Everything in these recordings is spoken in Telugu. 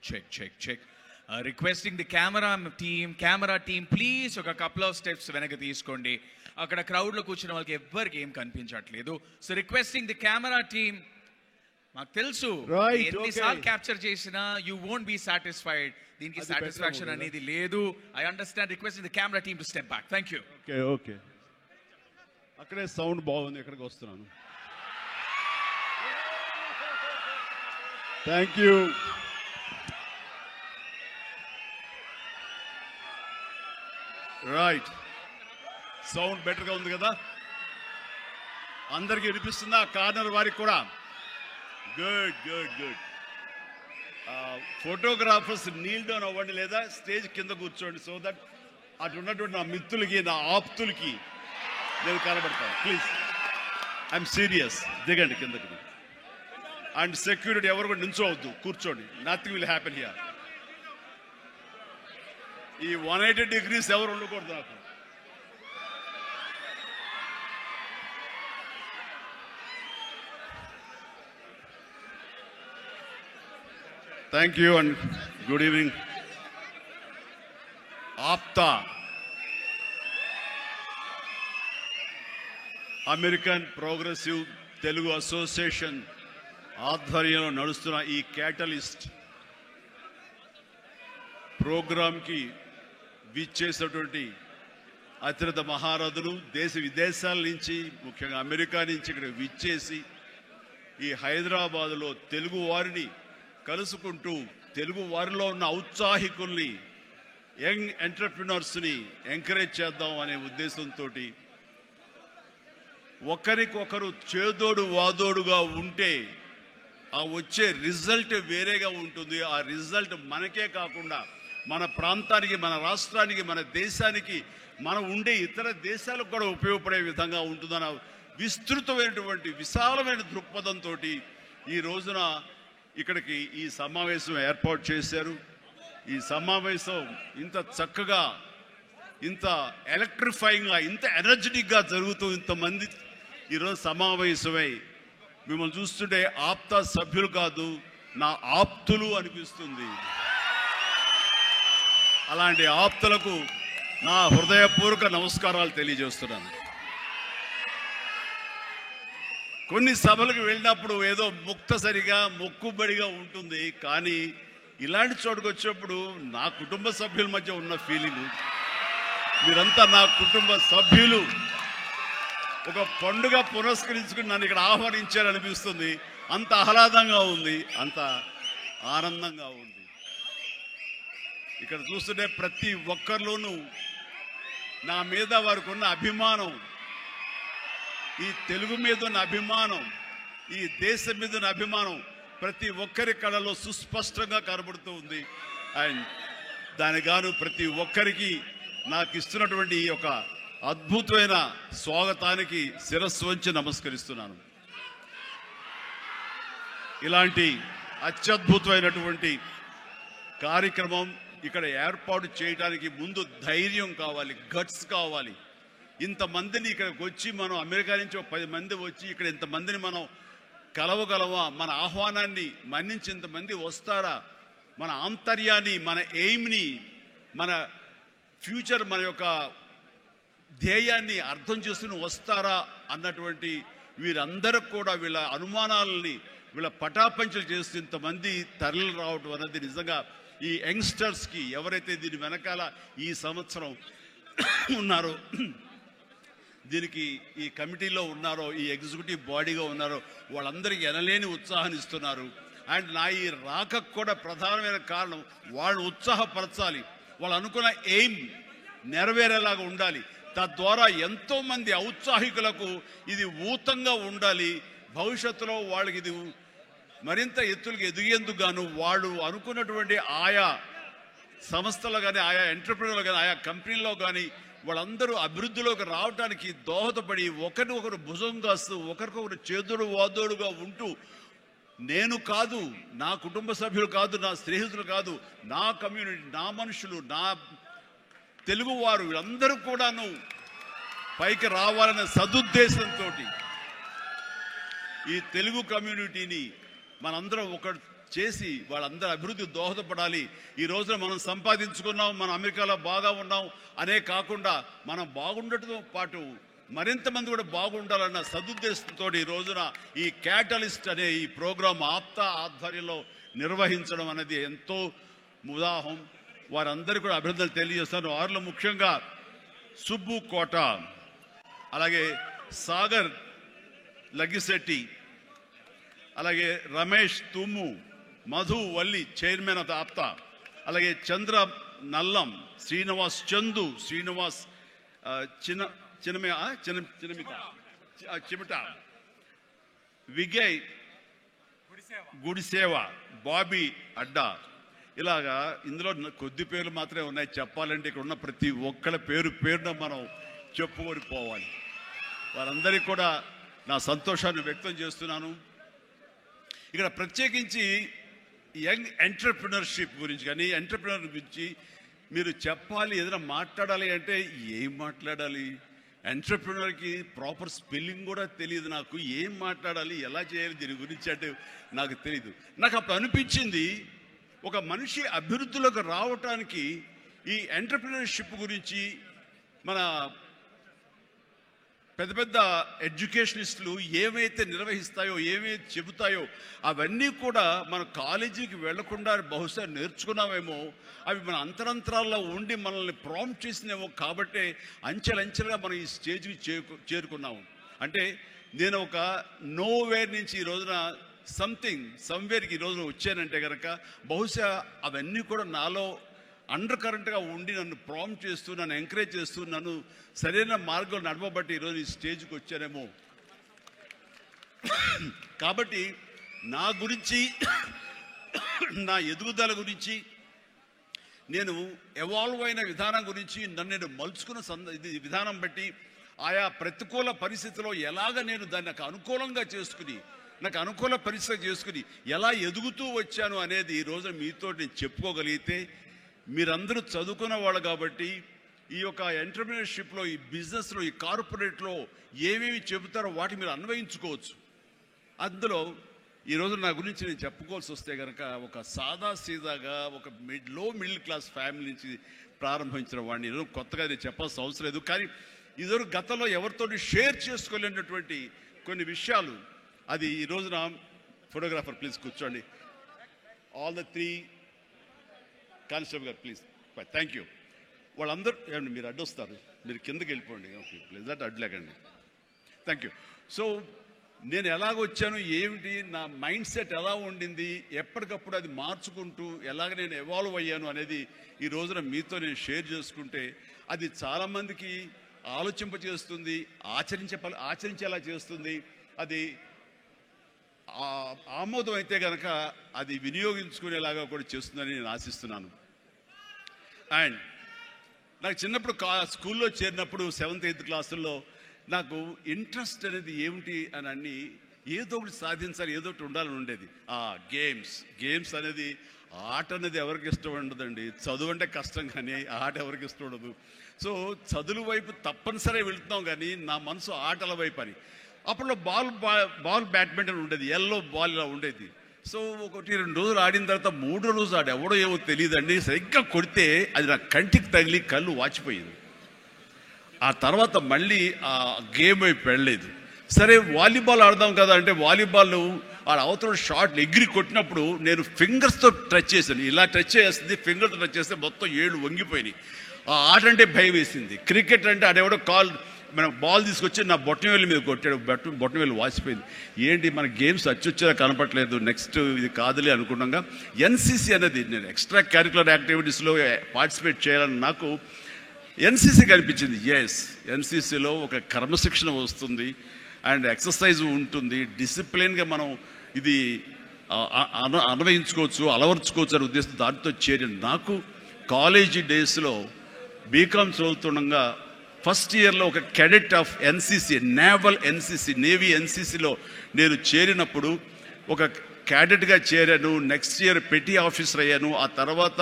Check. Requesting the camera team, please ఒక couple of steps వెనక్కి తీసుకోండి. అక్కడ crowd లో కూర్చున్న వాళ్ళకి ఎవ్వరికి ఏం కనిపించట్లేదు. So requesting the camera team, మాకు తెలుసు ఎన్నిసార్లు క్యాప్చర్ చేసినా you won't be satisfied. దీనికి సాటిస్ఫాక్షన్ అనేది లేదు. I understand. Requesting the camera team to step back. Thank you. Okay. అక్కడే సౌండ్ బాగుంది, ఇక్కడికి వస్తున్నాను. Thank you. రైట్, సౌండ్ బెటర్గా ఉంది కదా, అందరికీ వినిపిస్తుందా? కార్నర్ వారికి కూడా గుడ్. ఫోటోగ్రాఫర్స్ నీల్ డౌన్ అవ్వండి, లేదా స్టేజ్ కింద కూర్చోండి, సో దట్ అటు ఉన్నటువంటి నా మిత్రులకి, నా ఆప్తులకి నేను కనబడతాను. Please, I'm serious. దిగండి కిందకి. అండ్ సెక్యూరిటీ ఎవరు కూడా నించోవద్దు, కూర్చోండి. Nothing will happen here. ఈ 180 degrees ఎవరు ఉండకూడదు నాకు. Thank you and good evening. APTA, American progressive Telugu association ఆధ్వర్యంలో నడుస్తున్న ఈ క్యాటలిస్ట్ ప్రోగ్రాంకి విచ్చేసినటువంటి అత్యంత మహారథులు దేశ విదేశాల నుంచి, ముఖ్యంగా అమెరికా నుంచి ఇక్కడ విచ్చేసి ఈ హైదరాబాదులో తెలుగు వారిని కలుసుకుంటూ తెలుగు వారిలో ఉన్న ఔత్సాహికుల్ని, యంగ్ ఎంటర్ప్రినర్స్ని ఎంకరేజ్ చేద్దాం అనే ఉద్దేశంతో ఒకరికొకరు చేదోడు వాదోడుగా ఉంటే ఆ వచ్చే రిజల్ట్ వేరేగా ఉంటుంది. ఆ రిజల్ట్ మనకే కాకుండా మన ప్రాంతానికి, మన రాష్ట్రానికి, మన దేశానికి, మనం ఉండే ఇతర దేశాలకు కూడా ఉపయోగపడే విధంగా ఉంటుందన్న విస్తృతమైనటువంటి విశాలమైన దృక్పథంతో ఈ రోజున ఇక్కడికి ఈ సమావేశం ఏర్పాటు చేశారు. ఈ సమావేశం ఇంత చక్కగా, ఇంత ఎలక్ట్రిఫైయింగ్గా, ఇంత ఎనర్జెటిక్గా జరుగుతూ ఇంతమంది ఈరోజు సమావేశమై మిమ్మల్ని చూస్తుంటే ఆప్తా సభ్యులు కాదు, నా ఆప్తులు అనిపిస్తుంది. అలాంటి ఆప్తులకు నా హృదయపూర్వక నమస్కారాలు తెలియజేస్తున్నాను. కొన్ని సభలకు వెళ్ళినప్పుడు ఏదో ముక్తసరిగా, మొక్కుబడిగా ఉంటుంది, కానీ ఇలాంటి చోటుకు వచ్చినప్పుడు నా కుటుంబ సభ్యుల మధ్య ఉన్న ఫీలింగ్, మీరంతా నా కుటుంబ సభ్యులు, ఒక పండుగ పురస్కరించుకుని నన్ను ఇక్కడ ఆహ్వానించారనిపిస్తుంది. అంత ఆహ్లాదంగా ఉంది, అంత ఆనందంగా ఉంది. ఇక్కడ చూస్తుంటే ప్రతి ఒక్కరిలోనూ నా మీద వారికి ఉన్న అభిమానం, ఈ తెలుగు మీద ఉన్న అభిమానం, ఈ దేశం మీద ఉన్న అభిమానం ప్రతి ఒక్కరి కళలో సుస్పష్టంగా కనబడుతూ ఉంది. అండ్ దానిగాను ప్రతి ఒక్కరికి నాకు ఇస్తున్నటువంటి ఈ యొక్క అద్భుతమైన స్వాగతానికి శిరస్సు వంచి నమస్కరిస్తున్నాను. ఇలాంటి అత్యద్భుతమైనటువంటి కార్యక్రమం ఇక్కడ ఏర్పాటు చేయడానికి ముందు ధైర్యం కావాలి, గట్స్ కావాలి. ఇంతమందిని ఇక్కడికి వచ్చి మనం అమెరికా నుంచి 10 మంది వచ్చి ఇక్కడ ఇంతమందిని మనం కలవగలమా? మన ఆహ్వానాన్ని మన్నించి ఇంతమంది వస్తారా? మన ఆంతర్యాన్ని, మన ఎయిమ్ని, మన ఫ్యూచర్, మన యొక్క ధ్యేయాన్ని అర్థం చేసుకుని వస్తారా అన్నటువంటి వీరందరికి కూడా వీళ్ళ అనుమానాలని, వీళ్ళ పటాపంచలు చేస్తూ ఇంతమంది తరలి రావటం అన్నది నిజంగా ఈ యంగ్స్టర్స్కి, ఎవరైతే దీని వెనకాల ఈ సంవత్సరం ఉన్నారో, దీనికి ఈ కమిటీలో ఉన్నారో, ఈ ఎగ్జిక్యూటివ్ బాడీగా ఉన్నారో, వాళ్ళందరికీ ఎనలేని ఉత్సాహాన్ని ఇస్తున్నారు. అండ్ నా ఈ రాకకు కూడా ప్రధానమైన కారణం వాళ్ళని ఉత్సాహపరచాలి, వాళ్ళు అనుకున్న ఎయిమ్ నెరవేరేలాగా ఉండాలి. తద్వారా ఎంతోమంది ఔత్సాహికులకు ఇది ఊతంగా ఉండాలి. భవిష్యత్తులో వాళ్ళకి ఇది మరింత ఎత్తులకు ఎదిగేందుకు గాను వాళ్ళు అనుకున్నటువంటి ఆయా సంస్థలు కానీ, ఆయా ఎంటర్ప్రెన్యూర్లు కానీ, ఆయా కంపెనీల్లో కానీ వాళ్ళందరూ అభివృద్ధిలోకి రావడానికి దోహదపడి ఒకరినొకరు భుజం కాస్తూ ఒకరికొకరు చేదుడు వాదోడుగా ఉంటూ, నేను కాదు, నా కుటుంబ సభ్యులు కాదు, నా స్నేహితులు కాదు, నా కమ్యూనిటీ, నా మనుషులు, నా తెలుగువారు వీళ్ళందరూ కూడాను పైకి రావాలనే సదుద్దేశంతో ఈ తెలుగు కమ్యూనిటీని మనందరం ఒకటి చేసి వాళ్ళందరూ అభివృద్ధి దోహదపడాలి. ఈ రోజున మనం సంపాదించుకున్నాం, మనం అమెరికాలో బాగా ఉన్నాం అనే కాకుండా మనం బాగుండటంతో పాటు మరింత మంది కూడా బాగుండాలన్న సదుద్దేశంతో ఈ రోజున ఈ క్యాటలిస్ట్ అనే ఈ ప్రోగ్రాం ఆప్తా ఆధ్వర్యంలో నిర్వహించడం అనేది ఎంతో ఉదాహరణ. వారందరూ కూడా అభినందనలు తెలియజేస్తాను. వారిలో ముఖ్యంగా సుబ్బు కోట, అలాగే సాగర్ లగ్గిశెట్టి, అలాగే రమేష్ తుమ్ము, మధు వల్లి చైర్మన్ ఆఫ్ ఆప్తా, అలాగే చంద్ర నల్లం, శ్రీనివాస్ చందు, శ్రీనివాస్ చిమిట, విజయ్ గుడిసేవ, బాబీ అడ్డా. ఇలాగా ఇందులో కొద్ది పేర్లు మాత్రమే ఉన్నాయి. చెప్పాలంటే ఇక్కడ ఉన్న ప్రతి ఒక్కళ్ళ పేరున మనం చెప్పుకొని పోవాలి. వారందరికీ కూడా నా సంతోషాన్ని వ్యక్తం చేస్తున్నాను. ఇక్కడ ప్రత్యేకించి యంగ్ ఎంటర్‌ప్రెన్యూర్‌షిప్ గురించి కానీ ఎంటర్‌ప్రెన్యూర్ గురించి మీరు చెప్పాలి, ఏదైనా మాట్లాడాలి అంటే ఏం మాట్లాడాలి? ఎంటర్‌ప్రెన్యూర్‌కి ప్రాపర్ స్పెల్లింగ్ కూడా తెలియదు నాకు. ఏం మాట్లాడాలి, ఎలా చేయాలి దీని గురించి అంటే నాకు తెలియదు. నాకు అప్పుడు అనిపించింది, ఒక మనిషి అభివృద్ధిలోకి రావటానికి ఈ ఎంటర్‌ప్రెన్యూర్‌షిప్ గురించి మన పెద్ద పెద్ద ఎడ్యుకేషనిస్టులు ఏవైతే నిర్వహిస్తాయో, ఏవైతే చెబుతాయో అవన్నీ కూడా మన కాలేజీకి వెళ్లకుండా బహుశా నేర్చుకున్నామేమో. అవి మన అంతరంతరాల్లో ఉండి మనల్ని ప్రాంప్ట్ చేసినేమో. కాబట్టే అంచెలంచెలుగా మనం ఈ స్టేజ్కి చేరుకున్నాము. అంటే నేను ఒక నోవేర్ నుంచి ఈ రోజున సమ్వేర్కి ఈ రోజున వచ్చానంటే కనుక బహుశా అవన్నీ కూడా నాలో అండర్ కరెంట్గా ఉండి నన్ను ప్రాంప్ట్ చేస్తూ, నన్ను ఎంకరేజ్ చేస్తూ, నన్ను సరైన మార్గంలో నడపబట్టి ఈరోజు ఈ స్టేజ్కి వచ్చానేమో. కాబట్టి నా గురించి, నా ఎదుగుదల గురించి, నేను ఎవాల్వ్ అయిన విధానం గురించి, నన్ను నేను మలుచుకున్న విధానం బట్టి, ఆయా ప్రతికూల పరిస్థితిలో ఎలాగ నేను దాన్ని నాకు అనుకూలంగా చేసుకుని, నాకు అనుకూల పరిస్థితి చేసుకుని ఎలా ఎదుగుతూ వచ్చాను అనేది ఈరోజు మీతో నేను చెప్పుకోగలిగితే, మీరందరూ చదువుకున్న వాళ్ళు కాబట్టి ఈ యొక్క ఎంటర్‌ప్రెన్యూర్‌షిప్లో, ఈ బిజినెస్లో, ఈ కార్పొరేట్లో ఏమేమి చెబుతారో వాటి మీరు అన్వయించుకోవచ్చు. అందులో ఈరోజు నా గురించి నేను చెప్పుకోవాల్సి వస్తే కనుక ఒక సాదాసీదాగా ఒక లో మిడిల్ క్లాస్ ఫ్యామిలీ నుంచి ప్రారంభించిన వాడిని. ఈరోజు కొత్తగా నేను చెప్పాల్సిన అవసరం లేదు. కానీ ఇదివరకు గతంలో ఎవరితో షేర్ చేసుకోలేనటువంటి కొన్ని విషయాలు, అది ఈ రోజున ఫోటోగ్రాఫర్ ప్లీజ్ కూర్చోండి. ఆల్ ద 3 కానిస్టేబుల్ గారు ప్లీజ్, థ్యాంక్ యూ. వాళ్ళందరూ ఏమండి మీరు అడ్డొస్తారు, మీరు కిందకి వెళ్ళిపోండి. ఓకే ప్లీజ్, అటు అడ్డులేకండి. Thank you. సో నేను ఎలాగొచ్చాను, ఏమిటి నా మైండ్ సెట్ ఎలా ఉండింది, ఎప్పటికప్పుడు అది మార్చుకుంటూ ఎలాగ నేను ఎవాల్వ్ అయ్యాను అనేది ఈ రోజున మీతో నేను షేర్ చేసుకుంటే అది చాలామందికి ఆలోచింపచేస్తుంది, ఆచరించేలా చేస్తుంది. అది ఆమోదం అయితే కనుక అది వినియోగించుకునేలాగా కూడా చేస్తుందని నేను ఆశిస్తున్నాను. అండ్ నాకు చిన్నప్పుడు స్కూల్లో చేరినప్పుడు 7th 8th క్లాసుల్లో నాకు ఇంట్రెస్ట్ అనేది ఏమిటి అని అన్ని ఏదో ఒకటి సాధించాలి, ఏదో ఒకటి ఉండాలని ఉండేది. గేమ్స్ అనేది, ఆట అనేది ఎవరికి ఇష్టం ఉండదండి. చదువు అంటే కష్టం కానీ ఆట ఎవరికి ఇష్టం ఉండదు. సో చదువు వైపు తప్పనిసరిగా వెళుతున్నాం కానీ నా మనసు ఆటల వైపు అని. అప్పుడు బాల్ బ్యాడ్మింటన్ ఉండేది, ఎల్లో బాల్ ఇలా ఉండేది. సో 1-2 రోజులు ఆడిన తర్వాత 3వ రోజు ఎవడో ఏమో తెలియదండి, సరిగ్గా కొడితే అది నా కంటికి తగిలి కళ్ళు వాచిపోయింది. ఆ తర్వాత మళ్ళీ ఆ గేమ్ వైపు వెళ్ళలేదు. సరే వాలీబాల్ ఆడదాం కదా అంటే వాలీబాల్ ఆడ అవతల షాట్ ఎగిరి కొట్టినప్పుడు నేను ఫింగర్స్తో టచ్ చేశాను. ఇలా టచ్ చేస్తుంది, ఫింగర్తో టచ్ చేస్తే మొత్తం 7 వంగిపోయినాయి. ఆ ఆట అంటే భయం వేసింది. క్రికెట్ అంటే ఆడెవడో మనం బాల్ తీసుకొచ్చి నా బొట్టనవేలు మీద కొట్టాడు, బొట్టనవేలు వాసిపోయింది. ఏంటి మన గేమ్స్ అచ్చొచ్చేలా కనపట్లేదు, నెక్స్ట్ ఇది కాదులే అనుకున్నాగా ఎన్సీసీ అనేది, నేను ఎక్స్ట్రా కరిక్యులర్ యాక్టివిటీస్లో పార్టిసిపేట్ చేయాలని నాకు ఎన్సీసీ కనిపించింది. ఎన్సీసీలో ఒక క్రమశిక్షణ వస్తుంది అండ్ ఎక్సర్సైజ్ ఉంటుంది, డిసిప్లిన్గా మనం ఇది అన్వయించుకోవచ్చు, అలవర్చుకోవచ్చు అనే ఉద్దేశం దాంతో చేరిన నాకు కాలేజీ డేస్లో బీకామ్ చదువుతుండగా ఫస్ట్ ఇయర్లో ఒక క్యాడెట్ ఆఫ్ ఎన్సీసీ, నేవీ ఎన్సీసీలో నేను చేరినప్పుడు ఒక క్యాడెట్గా చేరాను. నెక్స్ట్ ఇయర్ పెటీ ఆఫీసర్ అయ్యాను. ఆ తర్వాత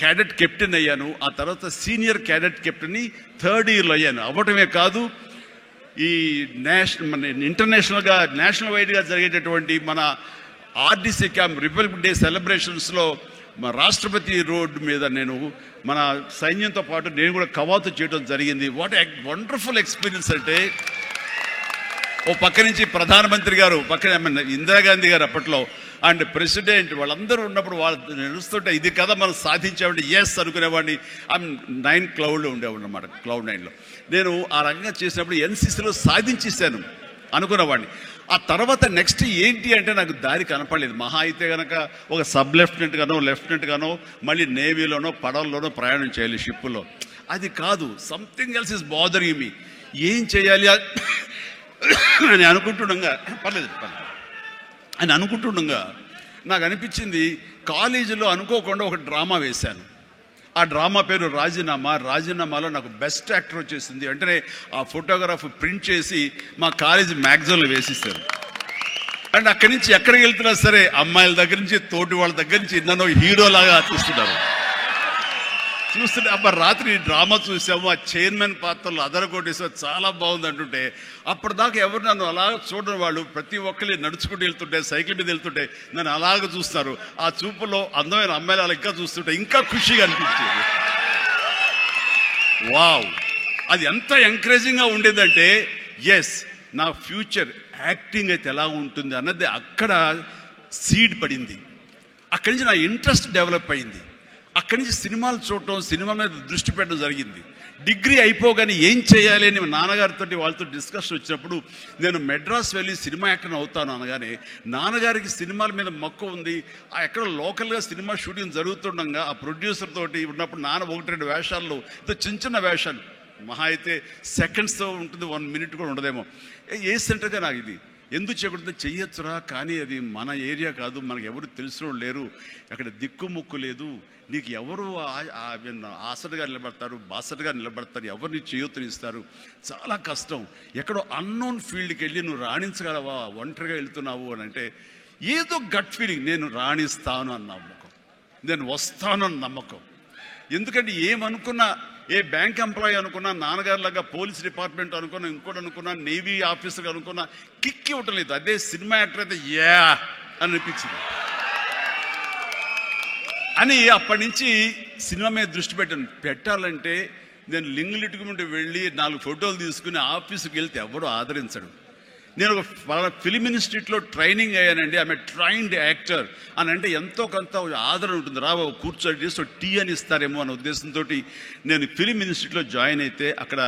క్యాడెట్ కెప్టెన్ అయ్యాను. ఆ తర్వాత సీనియర్ క్యాడెట్ కెప్టెన్ని 3rd ఇయర్లో అయ్యాను. అవ్వటమే కాదు ఈ మన ఇంటర్నేషనల్గా నేషనల్ వైడ్గా జరిగేటటువంటి మన ఆర్డీసీ క్యాంప్ రిపబ్లిక్ డే సెలబ్రేషన్స్లో మా రాష్ట్రపతి రోడ్డు మీద నేను మన సైన్యంతో పాటు నేను కూడా కవాతు చేయడం జరిగింది. వాట్ వండర్ఫుల్ ఎక్స్పీరియన్స్ అంటే, ఓ పక్క నుంచి ప్రధానమంత్రి గారు, పక్కన ఇందిరాగాంధీ గారు అప్పట్లో అండ్ ప్రెసిడెంట్ వాళ్ళందరూ ఉన్నప్పుడు వాళ్ళు నడుస్తుంటే ఇది కదా మనం సాధించామంటే ఎస్ అనుకునేవాడిని. ఐ 9 క్లౌడ్లో ఉండేవాడిని అనమాట, క్లౌడ్ 9లో. నేను ఆ రకంగా చేసినప్పుడు ఎన్సీసీలో సాధించేశాను అనుకునేవాడిని. ఆ తర్వాత నెక్స్ట్ ఏంటి అంటే నాకు దారి కనపడలేదు. మహా అయితే కనుక ఒక సబ్ లెఫ్టినెంట్ గానో లెఫ్టినెంట్ గానో మళ్ళీ నేవీలోనో పడవల్లోనో ప్రయాణం చేయాలి, షిప్పులో. అది కాదు, something else is bothering me. ఏం చేయాలి అని అనుకుంటుండగా నాకు అనిపించింది, కాలేజీలో అనుకోకుండా ఒక డ్రామా వేశాను. ఆ డ్రామా పేరు రాజీనామా. రాజీనామాలో నాకు బెస్ట్ యాక్టర్ వచ్చేసింది. వెంటనే ఆ ఫోటోగ్రాఫ్ ప్రింట్ చేసి మా కాలేజీ మ్యాగజైన్లో వేసిస్తారు. అండ్ అక్కడి నుంచి ఎక్కడికి వెళ్తున్నా సరే అమ్మాయిల దగ్గర నుంచి తోటి వాళ్ళ దగ్గర నుంచి నన్ను హీరోలాగా చూస్తుంటారు. చూస్తుంటే అబ్బా రాత్రి డ్రామా చూసాము, ఆ చైర్మన్ పాత్రలు అదరగొట్టేసాము, చాలా బాగుంది అంటుంటే అప్పటిదాకా ఎవరు నన్ను అలా చూడని వాళ్ళు ప్రతి ఒక్కరి నడుచుకుంటూ వెళ్తుంటే, సైకిల్ మీద వెళ్తుంటే నన్ను అలాగ చూస్తారు. ఆ చూపులో అందమైన అమ్మాయిలు అలా ఇంకా చూస్తుంటే ఇంకా ఖుషిగా అనిపించేది. వావ్, అది ఎంత ఎంకరేజింగ్గా ఉండేదంటే ఎస్ నా ఫ్యూచర్ యాక్టింగ్ అయితే ఎలా ఉంటుంది అన్నది అక్కడ సీడ్ పడింది. అక్కడి నుంచి నా ఇంట్రెస్ట్ డెవలప్ అయింది. అక్కడి నుంచి సినిమాలు చూడటం, సినిమా మీద దృష్టి పెట్టడం జరిగింది. డిగ్రీ అయిపోగానే ఏం చేయాలి అని నాన్నగారితో వాళ్ళతో డిస్కషన్ వచ్చినప్పుడు నేను మెడ్రాస్ వెళ్ళి సినిమా యాక్టర్ అవుతాను అనగానే నాన్నగారికి సినిమాల మీద మక్కువ ఉంది. ఆ ఎక్కడ లోకల్గా సినిమా షూటింగ్ జరుగుతుండగా ఆ ప్రొడ్యూసర్ తోటి ఉన్నప్పుడు నాన్న 1-2 వేషాల్లో చిన్న వేషాలు, మహా అయితే సెకండ్స్తో ఉంటుంది, 1 మినిట్ కూడా ఉండదేమో. ఏ సెంటర్గా నాకు ఇది ఎందుకు చేయకూడదు, చెయ్యొచ్చురా, కానీ అది మన ఏరియా కాదు, మనకు ఎవరు తెలిసిన లేరు, అక్కడ దిక్కుముక్కు లేదు, నీకు ఎవరు ఆసటగా నిలబడతారు, బాసటగా నిలబడతారు, ఎవరిని చేయూతనిస్తారు, చాలా కష్టం, ఎక్కడో అన్నోన్ ఫీల్డ్కి వెళ్ళి నువ్వు రాణించగలవా, ఒంటరిగా వెళ్తున్నావు అని అంటే ఏదో గట్ ఫీలింగ్, నేను రాణిస్తాను అన్న నమ్మకం, నేను వస్తాను అన్న నమ్మకం. ఎందుకంటే ఏమనుకున్నా, ఏ బ్యాంక్ ఎంప్లాయీ అనుకున్నా, నాన్నగారిలాగా పోలీస్ డిపార్ట్మెంట్ అనుకున్నా, ఇంకోటి అనుకున్నా, నేవీ ఆఫీసర్ అనుకున్నా కిక్ ఇవ్వటం లేదు. అదే సినిమా యాక్టర్ అయితే యా అని అనిపించింది అని అప్పటి నుంచి సినిమా మీద దృష్టి పెట్టాలంటే నేను లింగులిట్టుకుంటూ వెళ్ళి 4 ఫోటోలు తీసుకుని ఆఫీసుకి వెళ్తే ఎవడో ఆదరించడు. నేను ఒక ఫిలిం ఇన్స్టిట్యూట్లో ట్రైనింగ్ అయ్యానండి, ఆమె ట్రైన్డ్ యాక్టర్ అని అంటే ఎంతో కొంత ఆదరణ ఉంటుంది. కూర్చొని చేసి టీ అని ఇస్తారేమో అనే ఉద్దేశంతో నేను ఫిలిం ఇన్స్టిట్యూట్లో జాయిన్ అయితే అక్కడ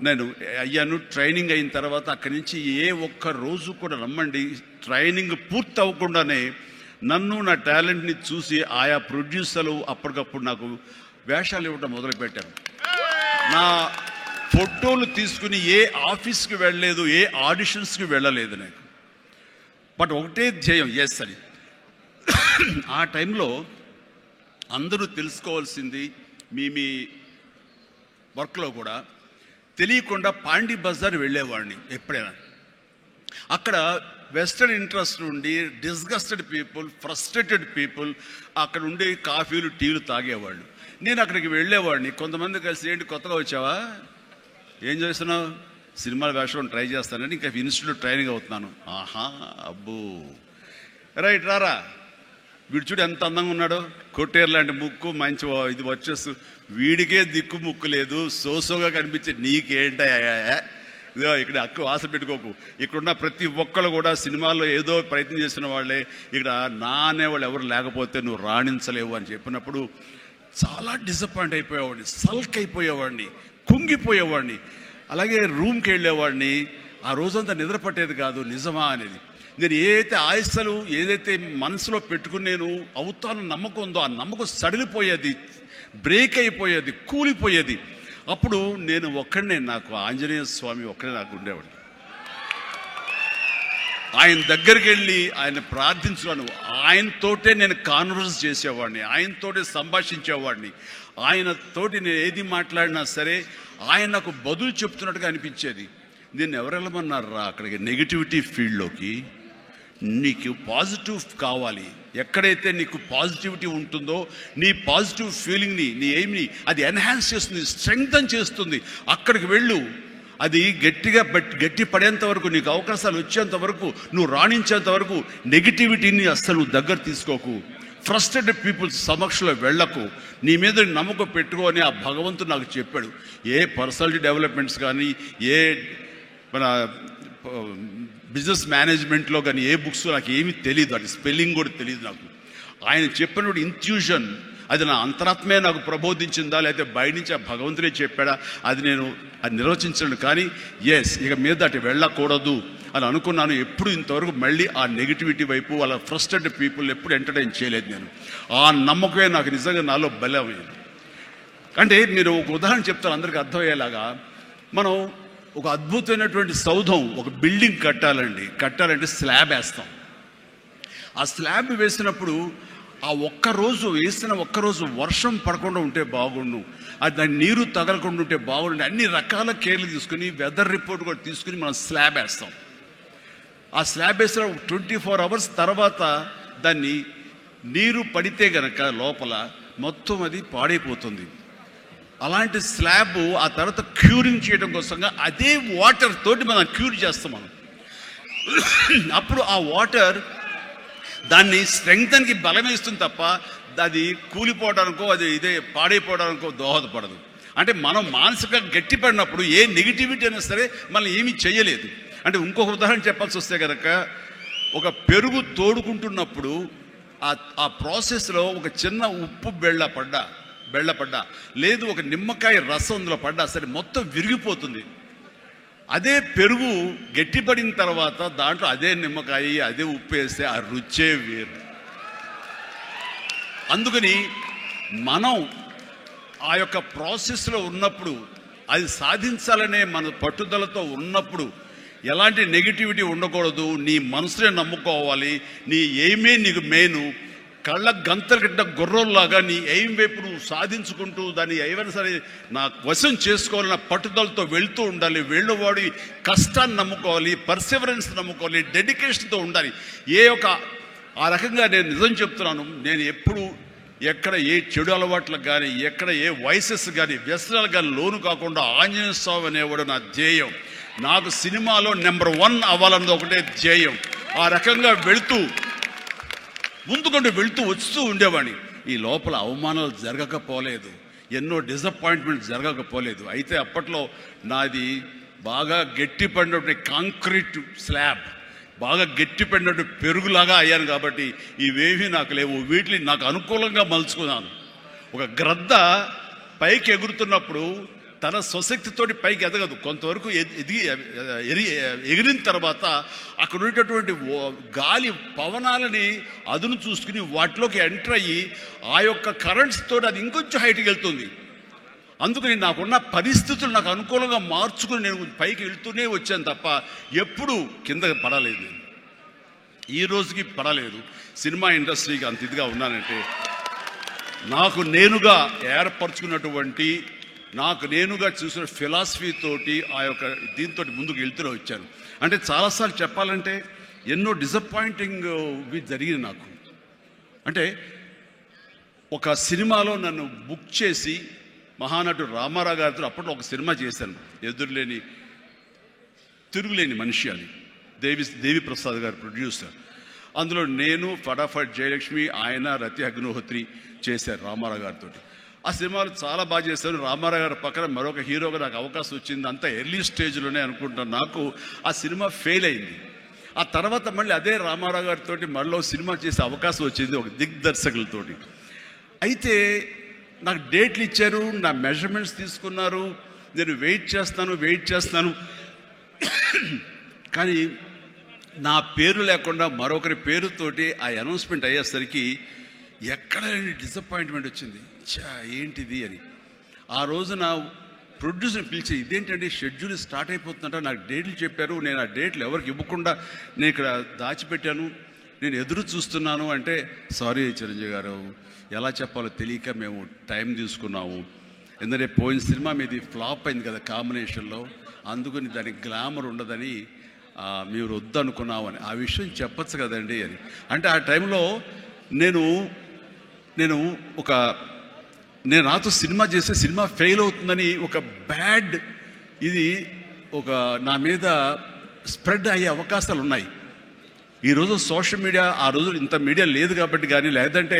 నేను అయ్యాను. ట్రైనింగ్ అయిన తర్వాత అక్కడి నుంచి ఏ ఒక్క రోజు కూడా నమ్మండి, ట్రైనింగ్ పూర్తి అవ్వకుండానే నన్ను నా టాలెంట్ని చూసి ఆయా ప్రొడ్యూసర్లు అప్పటికప్పుడు నాకు వేషాలు ఇవ్వడం మొదలుపెట్టారు. నా ఫోటోలు తీసుకుని ఏ ఆఫీస్కి వెళ్ళలేదు, ఏ ఆడిషన్స్కి వెళ్ళలేదు నాకు, బట్ ఒకటే ధ్యేయం ఎస్ అని. ఆ టైంలో అందరూ తెలుసుకోవాల్సింది, మీ వర్క్లో కూడా తెలియకుండా పాండీ బజార్ వెళ్ళేవాడిని ఎప్పుడైనా. అక్కడ వెస్టర్న్ ఇంట్రెస్ట్ ఉండి డిస్గస్టెడ్ పీపుల్, ఫ్రస్ట్రేటెడ్ పీపుల్ అక్కడ ఉండి కాఫీలు టీలు తాగేవాళ్ళు. నేను అక్కడికి వెళ్ళేవాడిని. కొంతమంది కలిసి ఏంటి కొత్తగా వచ్చావా, ఏం చేస్తున్నావు, సినిమాల వేషం ట్రై చేస్తానని, ఇంకా ఇన్స్టిట్యూట్ ట్రైనింగ్ అవుతున్నాను. ఆహా అబ్బో రైట్ రారా, వీడు చూడు ఎంత అందంగా ఉన్నాడో, కొట్టేరు లాంటి ముక్కు, మంచి ఇది వచ్చేస్తూ, వీడికే దిక్కు ముక్కు లేదు, సోసోగా కనిపించే నీకేంటా, ఇదో ఇక్కడ అక్కు ఆశ పెట్టుకోకు, ఇక్కడున్న ప్రతి ఒక్కళ్ళు కూడా సినిమాల్లో ఏదో ప్రయత్నం చేసిన వాళ్ళే, ఇక్కడ నా అనేవాళ్ళు ఎవరు లేకపోతే నువ్వు రాణించలేవు అని చెప్పినప్పుడు చాలా డిసప్పాయింట్ అయిపోయేవాడిని, సల్క్ అయిపోయేవాడిని, కుంగిపోయేవాడిని. అలాగే రూమ్కి వెళ్ళేవాడిని, ఆ రోజంతా నిద్ర పట్టేది కాదు. నిజమా అనేది నేను ఏదైతే ఆశలు ఏదైతే మనసులో పెట్టుకుని నేను అవుతాను నమ్మకం ఉందో ఆ నమ్మకం సడిలిపోయేది, బ్రేక్ అయిపోయేది, కూలిపోయేది. అప్పుడు నేను ఒక్కడనే, నాకు ఆంజనేయ స్వామి ఒక్కడే నాకు ఉండేవాడు. ఆయన దగ్గరికి వెళ్ళి ఆయన ప్రార్థించున్నాను, ఆయనతోటే నేను కాన్వర్స్ చేసేవాడిని, ఆయనతోటే సంభాషించేవాడిని. ఆయనతోటి నేను ఏది మాట్లాడినా సరే ఆయన నాకు బదులు చెప్తున్నట్టుగా అనిపించేది. నేను ఎవరు వెళ్ళమన్నారా అక్కడికి, నెగిటివిటీ ఫీల్డ్లోకి? నీకు పాజిటివ్ కావాలి, ఎక్కడైతే నీకు పాజిటివిటీ ఉంటుందో నీ పాజిటివ్ ఫీలింగ్ని, నీ ఎయిమ్ని అది ఎన్హాన్స్ చేస్తుంది, స్ట్రెంగ్తన్ చేస్తుంది. అక్కడికి వెళ్ళు. అది గట్టి పడేంత వరకు, నీకు అవకాశాలు వచ్చేంత వరకు, నువ్వు రాణించేంత వరకు నెగిటివిటీని అస్సలు దగ్గర తీసుకోకు. ఫ్రస్ట్రేటెడ్ పీపుల్ సమక్షంలో వెళ్ళకు. నీ మీద నమ్మకం పెట్టుకో అని ఆ భగవంతుడు నాకు చెప్పాడు. ఏ పర్సనాలిటీ డెవలప్మెంట్స్ కానీ, ఏ మన బిజినెస్ మేనేజ్మెంట్లో కానీ ఏ బుక్స్ నాకు ఏమీ తెలియదు, అది స్పెల్లింగ్ కూడా తెలియదు నాకు. ఆయన చెప్పినప్పుడు ఇంట్యూషన్, అది నా అంతరాత్మే నాకు ప్రబోధించిందా, లేకపోతే బయట నుంచి ఆ భగవంతుడే చెప్పాడా, అది నేను అది నిర్వచించను. కానీ ఇక మీద అటు వెళ్ళకూడదు అని అనుకున్నాను. ఎప్పుడు ఇంతవరకు మళ్ళీ ఆ నెగిటివిటీ వైపు, వాళ్ళ ఫ్రస్ట్రేటెడ్ పీపుల్ ఎప్పుడు ఎంటర్టైన్ చేయలేదు నేను. ఆ నమ్మకమే నాకు నిజంగా నాలో బలమైంది. అంటే మీరు ఒక ఉదాహరణ చెప్తాను అందరికీ అర్థమయ్యేలాగా. మనం ఒక అద్భుతమైనటువంటి సౌధం, ఒక బిల్డింగ్ కట్టాలంటే స్లాబ్ వేస్తాం. ఆ స్లాబ్ వేసినప్పుడు ఆ వేసిన ఒక్కరోజు వర్షం పడకుండా ఉంటే బాగుండు, దాని నీరు తగలకుండా ఉంటే బాగుండు, అన్ని రకాల కేర్లు తీసుకుని, వెదర్ రిపోర్ట్ కూడా తీసుకుని మనం స్లాబ్ వేస్తాం. ఆ స్లాబ్ వేసిన 24 hours తర్వాత దాన్ని నీరు పడితే గనక లోపల మొత్తం అది పాడైపోతుంది. అలాంటి స్లాబ్ ఆ తర్వాత క్యూరింగ్ చేయడం కోసంగా అదే వాటర్ తోటి మనం క్యూర్ చేస్తాం మనం. అప్పుడు ఆ వాటర్ దాన్ని స్ట్రెంగ్త్కి బలమేస్తుంది తప్ప అది కూలిపోవడానికో ఇదే పాడైపోవడానికో దోహదపడదు. అంటే మనం మానసికంగా గట్టిపడినప్పుడు ఏ నెగిటివిటీ అయినా సరే మనం ఏమీ చేయలేదు. అంటే ఇంకొక ఉదాహరణ చెప్పాల్సి వస్తే కనుక, ఒక పెరుగు తోడుకుంటున్నప్పుడు ఆ ప్రాసెస్లో ఒక చిన్న ఉప్పు బెళ్ళ పడ్డా లేదు ఒక నిమ్మకాయ రసం అందులో పడ్డా సరే మొత్తం విరిగిపోతుంది. అదే పెరుగు గట్టిపడిన తర్వాత దాంట్లో అదే నిమ్మకాయ అదే ఉప్పు వేస్తే ఆ రుచే వేరు. అందుకని మనం ఆ యొక్క ప్రాసెస్లో ఉన్నప్పుడు, అది సాధించాలనే మన పట్టుదలతో ఉన్నప్పుడు ఎలాంటి నెగిటివిటీ ఉండకూడదు. నీ మనసునే నమ్ముకోవాలి. నీ ఎయిమే నీకు మెయిన్. కళ్ళ గంతలు కట్టిన గుర్రంలాగా నీ ఎయిమ్ వైపు నువ్వు సాధించుకుంటూ దాన్ని ఏమైనా సరే నా వశం చేసుకోవాలన్న పట్టుదలతో వెళ్తూ ఉండాలి. వెళ్ళేవాడి కష్టాన్ని నమ్ముకోవాలి, పర్సివరెన్స్ నమ్ముకోవాలి, డెడికేషన్తో ఉండాలి. ఆ రకంగా నేను నిజం చెప్తున్నాను. నేను ఎప్పుడు ఎక్కడ ఏ చెడు అలవాట్లకు కానీ, ఎక్కడ ఏ వయసెస్ కానీ, వ్యసనాలు కానీ లోను కాకుండా ఆంజనేయ స్వామి అనేవాడు నా ధ్యేయం. నాకు సినిమాలో నెంబర్ 1 అవ్వాలన్నది ఒకటే ధ్యేయం. ఆ రకంగా ముందుకుంటూ వస్తూ ఉండేవాడిని. ఈ లోపల అవమానాలు జరగకపోలేదు, ఎన్నో డిసప్పాయింట్మెంట్స్ జరగకపోలేదు. అయితే అప్పట్లో నాది బాగా గట్టిపడినటువంటి కాంక్రీట్ స్లాబ్, బాగా గట్టిపడినట్టు పెరుగులాగా అయ్యాను. కాబట్టి ఇవేమీ నాకు లేవు. వీటిని నాకు అనుకూలంగా మలుచుకున్నాను. ఒక గ్రద్ద పైకి ఎగురుతున్నప్పుడు తన స్వశక్తితోటి పైకి ఎదగదు. కొంతవరకు ఎగిరిన తర్వాత అక్కడ ఉండేటటువంటి గాలి పవనాలని అదును చూసుకుని వాటిలోకి ఎంటర్ అయ్యి ఆ యొక్క కరెంట్స్ తోటి అది ఇంకొంచెం హైట్కి వెళ్తుంది. అందుకని నాకున్న పరిస్థితులు నాకు అనుకూలంగా మార్చుకుని నేను పైకి వెళ్తూనే వచ్చాను తప్ప ఎప్పుడు కింద పడలేదు. ఈ రోజుకి పడలేదు. సినిమా ఇండస్ట్రీకి అంత ఇదిగా ఉన్నానంటే నాకు నేనుగా ఏర్పరచుకున్నటువంటి, నాకు నేనుగా చూసిన ఫిలాసఫీ తోటి ఆ యొక్క దీంతో ముందుకు వెళ్తూనే వచ్చాను. అంటే చాలాసార్లు చెప్పాలంటే ఎన్నో డిసప్పాయింటింగ్ జరిగింది నాకు. అంటే ఒక సినిమాలో నన్ను బుక్ చేసి మహానటుడు రామారావు గారితో అప్పట్లో ఒక సినిమా చేశాను, తిరుగులేని మనిషి అని. దేవి ప్రసాద్ గారు ప్రొడ్యూసర్. అందులో నేను, ఫటాఫట్ జయలక్ష్మి, ఆయన, రతి అగ్నిహోత్రి చేశారు రామారావు గారితో. ఆ సినిమాలు చాలా బాగా చేశాను. రామారావు గారి పక్కన మరొక హీరోగా నాకు అవకాశం వచ్చింది. అంతా ఎర్లీ స్టేజ్లోనే అనుకుంటాను. నాకు ఆ సినిమా ఫెయిల్ అయింది. ఆ తర్వాత మళ్ళీ అదే రామారావు గారితో మళ్ళీ సినిమా చేసే అవకాశం వచ్చింది ఒక దిగ్దర్శకులతోటి. అయితే నాకు డేట్లు ఇచ్చారు, నా మెజర్మెంట్స్ తీసుకున్నారు, నేను వెయిట్ చేస్తాను. కానీ నా పేరు లేకుండా మరొకరి పేరుతోటి ఆ అనౌన్స్మెంట్ అయ్యేసరికి ఎక్కడ డిసప్పాయింట్మెంట్ వచ్చింది. ఏంటిది అని ఆ రోజున ప్రొడ్యూసర్ని పిలిచి, ఇదేంటంటే షెడ్యూల్ స్టార్ట్ అయిపోతుందంట, నాకు డేట్లు చెప్పారు, నేను ఆ డేట్లు ఎవరికి ఇవ్వకుండా నేను ఇక్కడ దాచిపెట్టాను, నేను ఎదురు చూస్తున్నాను అంటే, సారీ చిరంజీవి గారు, ఎలా చెప్పాలో తెలియక మేము టైం తీసుకున్నాము. ఎందుకంటే పోయిన సినిమా మీది ఫ్లాప్ అయింది కదా కాంబినేషన్లో, అందుకని దానికి గ్లామర్ ఉండదని మీరు వద్దనుకున్నామని. ఆ విషయం చెప్పచ్చు కదండి అని అంటే, ఆ టైంలో నేను నాతో సినిమా చేస్తే సినిమా ఫెయిల్ అవుతుందని ఒక బ్యాడ్ ఇది ఒక నా మీద స్ప్రెడ్ అయ్యే అవకాశాలు ఉన్నాయి. ఈరోజు సోషల్ మీడియా, ఆ రోజు ఇంత మీడియా లేదు కాబట్టి కానీ, లేదంటే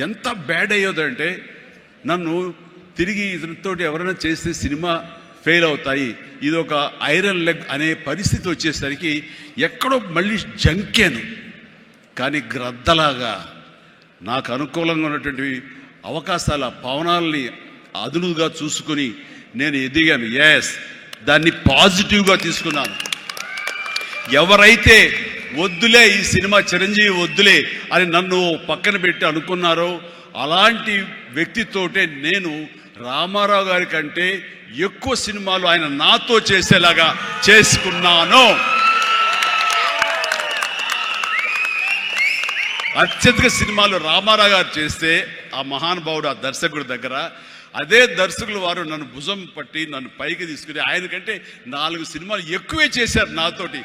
ఎంత బ్యాడ్ అయ్యేదంటే నన్ను తిరిగి ఇతనితోటి ఎవరైనా చేస్తే సినిమా ఫెయిల్ అవుతాయి, ఇది ఒక ఐరన్ లెగ్ అనే పరిస్థితి వచ్చేసరికి ఎక్కడో మళ్ళీ జంకాను. కానీ గ్రద్దలాగా నాకు అనుకూలంగా ఉన్నటువంటి అవకాశాల పవనాల్ని అదునుగా చూసుకుని నేను ఎదిగాను. దాన్ని పాజిటివ్గా తీసుకున్నాను. ఎవరైతే వద్దులే ఈ సినిమా చిరంజీవి వద్దులే అని నన్ను పక్కన పెట్టి అనుకున్నారో అలాంటి వ్యక్తితోటే నేను రామారావు గారి కంటే ఎక్కువ సినిమాలు ఆయన నాతో చేసేలాగా చేసుకున్నాను. అత్యధిక సినిమాలు రామారావు గారు చేస్తే ఆ మహానుభావుడు ఆ దర్శకుడి దగ్గర, అదే దర్శకులు వారు నన్ను భుజం పట్టి నన్ను పైకి తీసుకుని ఆయన కంటే 4 సినిమాలు ఎక్కువే చేశారు నాతోటి.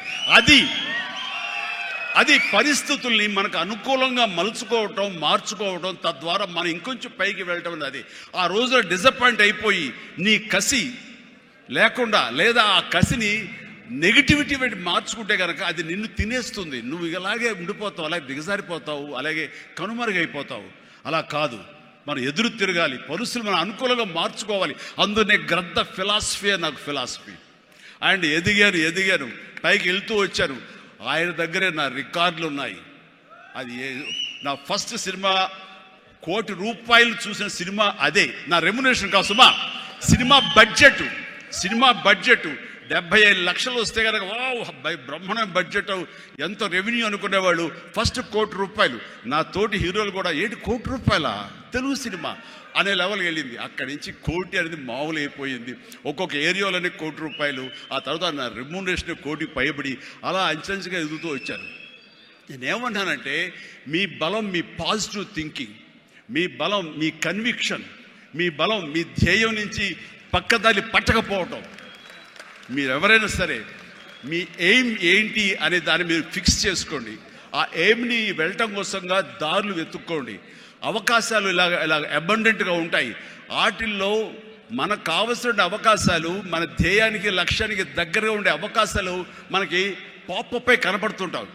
అది పరిస్థితుల్ని మనకు అనుకూలంగా మలుచుకోవటం, మార్చుకోవటం, తద్వారా మనం ఇంకొంచెం పైకి వెళ్ళటం అనేది. ఆ రోజున డిసప్పాయింట్ అయిపోయి నీ కసి లేకుండా, లేదా ఆ కసిని నెగిటివిటీ పెట్టి మార్చుకుంటే కనుక అది నిన్ను తినేస్తుంది. నువ్వు ఇలాగే ఉండిపోతావు, అలాగే దిగజారిపోతావు, అలాగే కనుమరుగైపోతావు. అలా కాదు, మనం ఎదురు తిరగాలి, పరిస్థితులు మనం అనుకూలంగా మార్చుకోవాలి. అందునే గ్రద్ద ఫిలాసఫీ నాకు ఫిలాసఫీ. అండ్ ఎదిగాను, పైకి వెళ్తూ వచ్చాను. ఆయన దగ్గరే నా రికార్డులు ఉన్నాయి. అది నా ఫస్ట్ సినిమా ₹1 కోటి చూసిన సినిమా అదే. నా రెమ్యునరేషన్ కాదు సుమా, సినిమా బడ్జెట్ 75 లక్షలు వస్తే కనుక బ్రహ్మాండ బడ్జెట్, ఎంతో రెవెన్యూ అనుకునేవాళ్ళు. ఫస్ట్ ₹1 కోటి. నా తోటి హీరోలు కూడా ₹1 కోటి తెలుగు సినిమా అనే లెవెల్కి వెళ్ళింది. అక్కడి నుంచి కోటి అనేది మామూలు అయిపోయింది. ఒక్కొక్క ఏరియాలోనే ₹1 కోటి, ఆ తర్వాత నా రెమ్యునరేషన్ ₹1 కోటి పైబడి అలా అంచెంచుగా ఎదుగుతూ వచ్చాను. నేనేమన్నానంటే, మీ బలం మీ పాజిటివ్ థింకింగ్, మీ బలం మీ కన్విక్షన్, మీ బలం మీ ధ్యేయం నుంచి పక్కదారి పట్టకపోవటం. మీరెవరైనా సరే మీ ఎయిమ్ ఏంటి అనే దాన్ని మీరు ఫిక్స్ చేసుకోండి. ఆ ఎయిమ్ని వెళ్ళటం కోసంగా దారులు వెతుక్కోండి. అవకాశాలు ఇలాగ అబండెంట్గా ఉంటాయి. వాటిల్లో మనకు కావలసిన అవకాశాలు, మన ధ్యేయానికి లక్ష్యానికి దగ్గరగా ఉండే అవకాశాలు మనకి పాపపై కనపడుతుంటాం.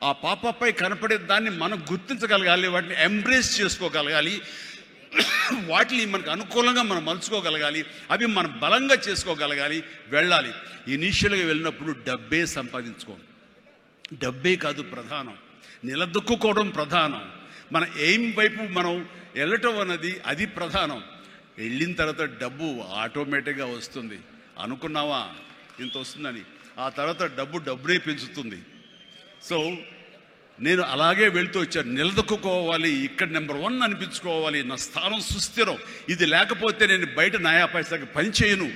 ఆ పాపపై కనపడే దాన్ని మనం గుర్తించగలగాలి, వాటిని ఎంబ్రేస్ చేసుకోగలగాలి, వాటిని మనకు అనుకూలంగా మనం మలుచుకోగలగాలి, అవి మనం బలంగా చేసుకోగలగాలి, వెళ్ళాలి. ఇనీషియల్గా వెళ్ళినప్పుడు డబ్బే సంపాదించుకోండి. డబ్బే కాదు ప్రధానం, నిలదొక్కుకోవడం ప్రధానం. మన ఎయిమ్ వైపు మనం వెళ్ళటం అన్నది అది ప్రధానం. వెళ్ళిన తర్వాత డబ్బు ఆటోమేటిక్గా వస్తుంది. అనుకున్నావా ఇంత వస్తుందని, ఆ తర్వాత డబ్బునే పెంచుతుంది. సో నేను అలాగే వెళ్తూ వచ్చాను. నిలదొక్కుకోవాలి, ఇక్కడ నెంబర్ 1 అనిపించుకోవాలి, నా స్థానం సుస్థిరం. ఇది లేకపోతే నేను బయట నయా పైసాకి పని చేయను.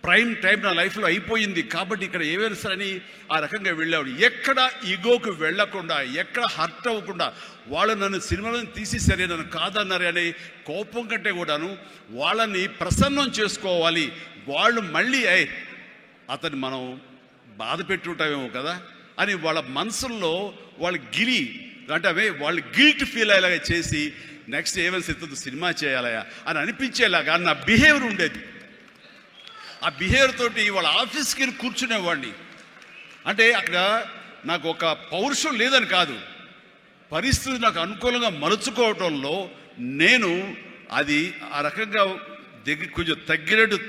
ప్రైమ్ టైం నా లైఫ్లో అయిపోయింది కాబట్టి ఇక్కడ ఏమైనా సరే అని ఆ రకంగా వెళ్ళాడు. ఎక్కడ ఈగోకు వెళ్లకుండా, ఎక్కడ హర్ట్ అవ్వకుండా, వాళ్ళు నన్ను సినిమాలను తీసేసరే, నన్ను కాదన్నారే అనే కోపం కంటే కూడాను వాళ్ళని ప్రసన్నం చేసుకోవాలి. వాళ్ళు మళ్ళీ అతన్ని మనం బాధ పెట్టుంటామేమో కదా అని వాళ్ళ మనసుల్లో వాళ్ళు వాళ్ళు గిల్ట్ ఫీల్ అయ్యేలాగా చేసి నెక్స్ట్ ఏమైనా సిద్ధం సినిమా చేయాలయా అని అనిపించేలాగా నా బిహేవియర్ ఉండేది. ఆ బిహేవియర్ తోటి వాళ్ళ ఆఫీస్కి వెళ్ళి కూర్చునేవాడిని. అంటే అక్కడ నాకు ఒక పౌరుషం లేదని కాదు, పరిస్థితి నాకు అనుకూలంగా మలుచుకోవటంలో నేను అది ఆ రకంగా కొంచెం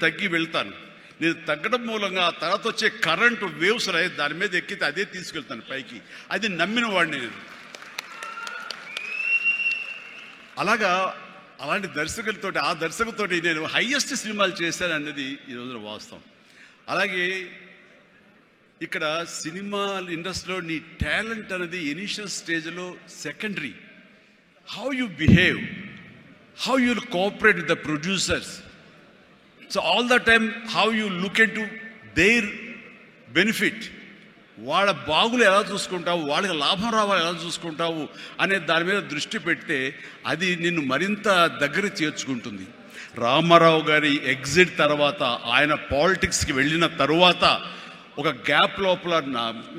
తగ్గి వెళ్తాను. నేను తగ్గడం మూలంగా ఆ తర్వాత వచ్చే కరెంటు వేవ్స్ దాని మీద ఎక్కితే అదే తీసుకెళ్తాను పైకి. అది నమ్మిన వాడిని నేను. అలాంటి దర్శకులతోటి, ఆ దర్శకులతోటి నేను హైయెస్ట్ సినిమాలు చేశాను అన్నది ఈ రోజున వాస్తవం. అలాగే ఇక్కడ సినిమా ఇండస్ట్రీలో నీ టాలెంట్ అనేది ఇనిషియల్ స్టేజ్లో secondary. How you behave, how you cooperate with the producers. So all the time how you look in to their benefit, వాళ్ళ బాగులు ఎలా చూసుకుంటావు, వాళ్ళకి లాభం రావాలి ఎలా చూసుకుంటావు అనే దాని మీద దృష్టి పెడితే అది నిన్ను మరింత దగ్గర చేర్చుకుంటుంది. రామారావు గారి ఎగ్జిట్ తర్వాత, ఆయన పాలిటిక్స్కి వెళ్ళిన తరువాత ఒక గ్యాప్ లోపల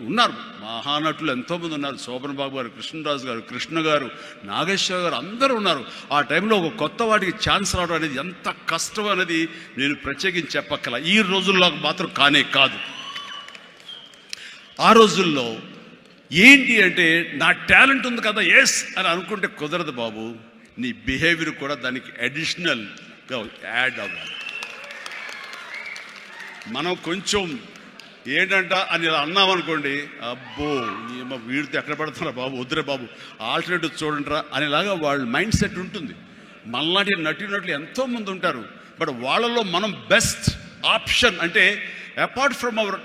ఉన్నారు మహానటులు ఎంతోమంది ఉన్నారు. శోభన్ బాబు గారు, కృష్ణరాజు గారు, కృష్ణ గారు, నాగేశ్వర గారు అందరూ ఉన్నారు. ఆ టైంలో ఒక కొత్త వాటికి ఛాన్స్ రావడం అనేది ఎంత కష్టం అనేది నేను ప్రత్యేకించి చెప్పక్కల. ఈ రోజుల్లో మాత్రం కానే కాదు. ఆ రోజుల్లో ఏంటి అంటే నా టాలెంట్ ఉంది కదా ఎస్ అని అనుకుంటే కుదరదు బాబు. నీ బిహేవియర్ కూడా దానికి అడిషనల్గా యాడ్ అవ్వాలి. మనం కొంచెం ఏంటంట అని ఇలా అన్నామనుకోండి, అబ్బో వీడితో ఎక్కడ పడుతున్నారా బాబు, వద్దురే బాబు, ఆల్టర్నేటివ్ చూడండిరా అనేలాగా వాళ్ళ మైండ్ సెట్ ఉంటుంది. మనలాంటి నటులు ఎంతోమంది ఉంటారు. బట్ వాళ్ళలో మనం బెస్ట్ ఆప్షన్ అంటే అపార్ట్ ఫ్రమ్ అవర్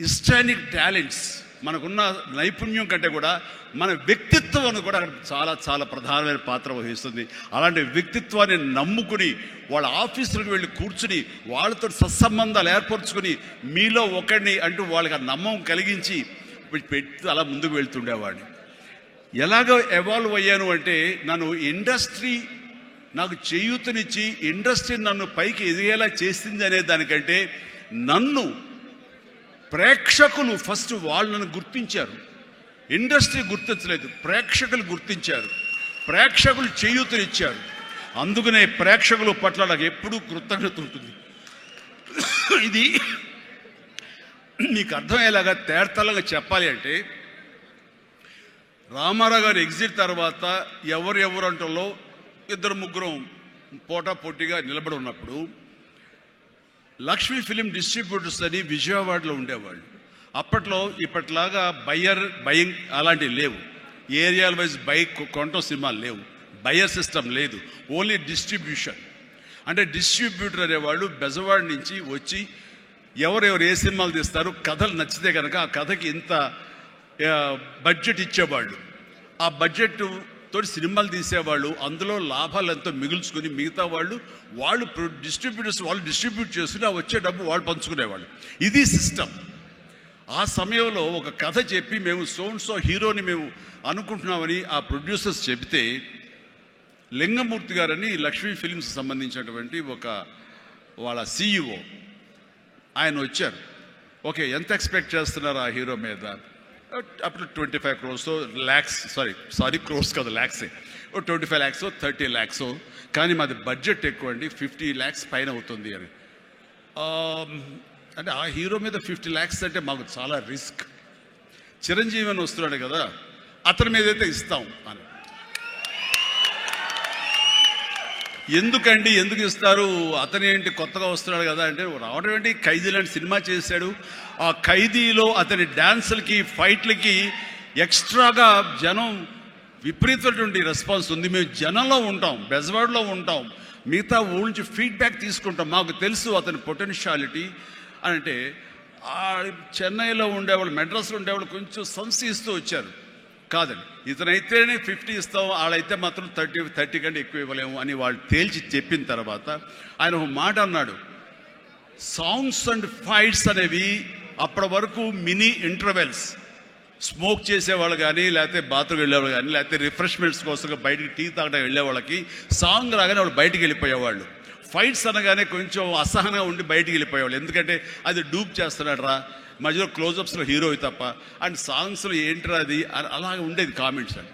హిస్టానిక్ టాలెంట్స్, మనకున్న నైపుణ్యం కంటే కూడా మన వ్యక్తిత్వం అని కూడా అక్కడ చాలా చాలా ప్రధానమైన పాత్ర వహిస్తుంది. అలాంటి వ్యక్తిత్వాన్ని నమ్ముకుని వాళ్ళ ఆఫీసులకు వెళ్ళి కూర్చుని వాళ్ళతో సత్సంబంధాలు ఏర్పరచుకుని మీలో ఒకడిని అంటూ వాళ్ళకి ఆ నమ్మకం కలిగించి పెట్టి అలా ముందుకు వెళ్తుండేవాడిని. ఎలాగో ఎవాల్వ్ అయ్యాను అంటే నన్ను ఇండస్ట్రీ నాకు చేయూతనిచ్చి ఇండస్ట్రీ నన్ను పైకి ఎదిగేలా చేసింది అనే దానికంటే నన్ను ప్రేక్షకులు ఫస్ట్ వాళ్ళను గుర్తించారు. ఇండస్ట్రీ గుర్తించలేదు, ప్రేక్షకులు గుర్తించారు, ప్రేక్షకులు చేయూతనిచ్చారు. అందుకనే ప్రేక్షకుల పట్ల నాకు ఎప్పుడూ కృతజ్ఞత ఉంటుంది. ఇది మీకు అర్థమయ్యేలాగా తేర్తలంగా చెప్పాలి అంటే రామారావు గారు ఎగ్జిట్ తర్వాత ఎవరు అంటలో ఇద్దరు ముగ్గురు పోటాపోటీగా నిలబడి ఉన్నప్పుడు లక్ష్మీ ఫిలిం డిస్ట్రిబ్యూటర్స్ అని విజయవాడలో ఉండేవాళ్ళు. అప్పట్లో ఇప్పట్లాగా బయింగ్ అలాంటివి లేవు. ఏరియాల వైజ్ బైక్ కొనటం సినిమాలు లేవు, బయర్ సిస్టమ్ లేదు, ఓన్లీ డిస్ట్రిబ్యూషన్. అంటే డిస్ట్రిబ్యూటర్ అనేవాళ్ళు బెజవాడ నుంచి వచ్చి ఎవరెవరు ఏ సినిమాలు తీస్తారు, కథలు నచ్చితే కనుక ఆ కథకి ఇంత బడ్జెట్ ఇచ్చేవాళ్ళు. ఆ బడ్జెట్ తోటి సినిమాలు తీసేవాళ్ళు, అందులో లాభాలు ఎంతో మిగుల్చుకుని మిగతా వాళ్ళు డిస్ట్రిబ్యూటర్స్ వాళ్ళు డిస్ట్రిబ్యూట్ చేసుకుని ఆ వచ్చే డబ్బు వాళ్ళు పంచుకునేవాళ్ళు. ఇది సిస్టమ్. ఆ సమయంలో ఒక కథ చెప్పి మేము సో హీరోని మేము అనుకుంటున్నామని ఆ ప్రొడ్యూసర్స్ చెబితే లింగమూర్తి గారని లక్ష్మీ ఫిలిమ్స్ సంబంధించినటువంటి వాళ్ళ CEO ఆయన వచ్చారు. ఓకే, ఎంత ఎక్స్పెక్ట్ చేస్తున్నారు ఆ హీరో మీద? అప్పుడు 25 crores lakhs, సారీ క్రోర్స్ కాదు, ల్యాక్సే, 25 lakhs 30 lakhs, కానీ మాది బడ్జెట్ ఎక్కువ అండి, 50 lakhs పైన అవుతుంది అని. అంటే ఆ హీరో మీద 50 lakhs అంటే మాకు చాలా రిస్క్. చిరంజీవి అని వస్తున్నాడు కదా, అతని మీద అయితే ఇస్తాం అని. ఎందుకు ఇస్తారు, అతను ఏంటి కొత్తగా వస్తున్నాడు కదా అంటే, రావడం ఏంటి, ఖైదీ లాంటి సినిమా చేశాడు. ఆ ఖైదీలో అతని డాన్సులకి ఫైట్లకి ఎక్స్ట్రాగా జనం విపరీతమైనటువంటి రెస్పాన్స్ ఉంది. మేము జనంలో ఉంటాం, బెజవాడలో ఉంటాం, మిగతా ఊళ్ళ నుంచి ఫీడ్బ్యాక్ తీసుకుంటాం, మాకు తెలుసు అతని పొటెన్షియాలిటీ అని. అంటే చెన్నైలో ఉండేవాళ్ళు, మెడ్రాస్లో ఉండేవాళ్ళు కొంచెం సంశయిస్తూ వచ్చారు. కాదండి, ఇతనైతేనే 50 ఇస్తాం, వాళ్ళైతే మాత్రం 30 కంటే ఎక్కువ ఇవ్వలేము అని వాళ్ళు తేల్చి చెప్పిన తర్వాత ఆయన ఒక మాట అన్నాడు, సాంగ్స్ అండ్ ఫైట్స్ అనేవి అప్పటి వరకు మినీ ఇంటర్వెల్స్, స్మోక్ చేసేవాళ్ళు కానీ, లేకపోతే బాత్రూమ్ వెళ్ళేవాళ్ళు కానీ, లేకపోతే రిఫ్రెష్మెంట్స్ కోసం బయటికి టీ తాగడం వెళ్ళే వాళ్ళకి సాంగ్ రాగానే వాళ్ళు బయటికి వెళ్ళిపోయేవాళ్ళు. ఫైట్స్ అనగానే కొంచెం అసహనంగా ఉండి బయటికి వెళ్ళిపోయేవాళ్ళు. ఎందుకంటే అది డూప్ చేస్తున్నాడు రా, మధ్యలో క్లోజప్స్లో హీరో తప్ప, అండ్ సాంగ్స్లో ఏంట్రా అది, అలాగే ఉండేది కామెంట్స్ అని.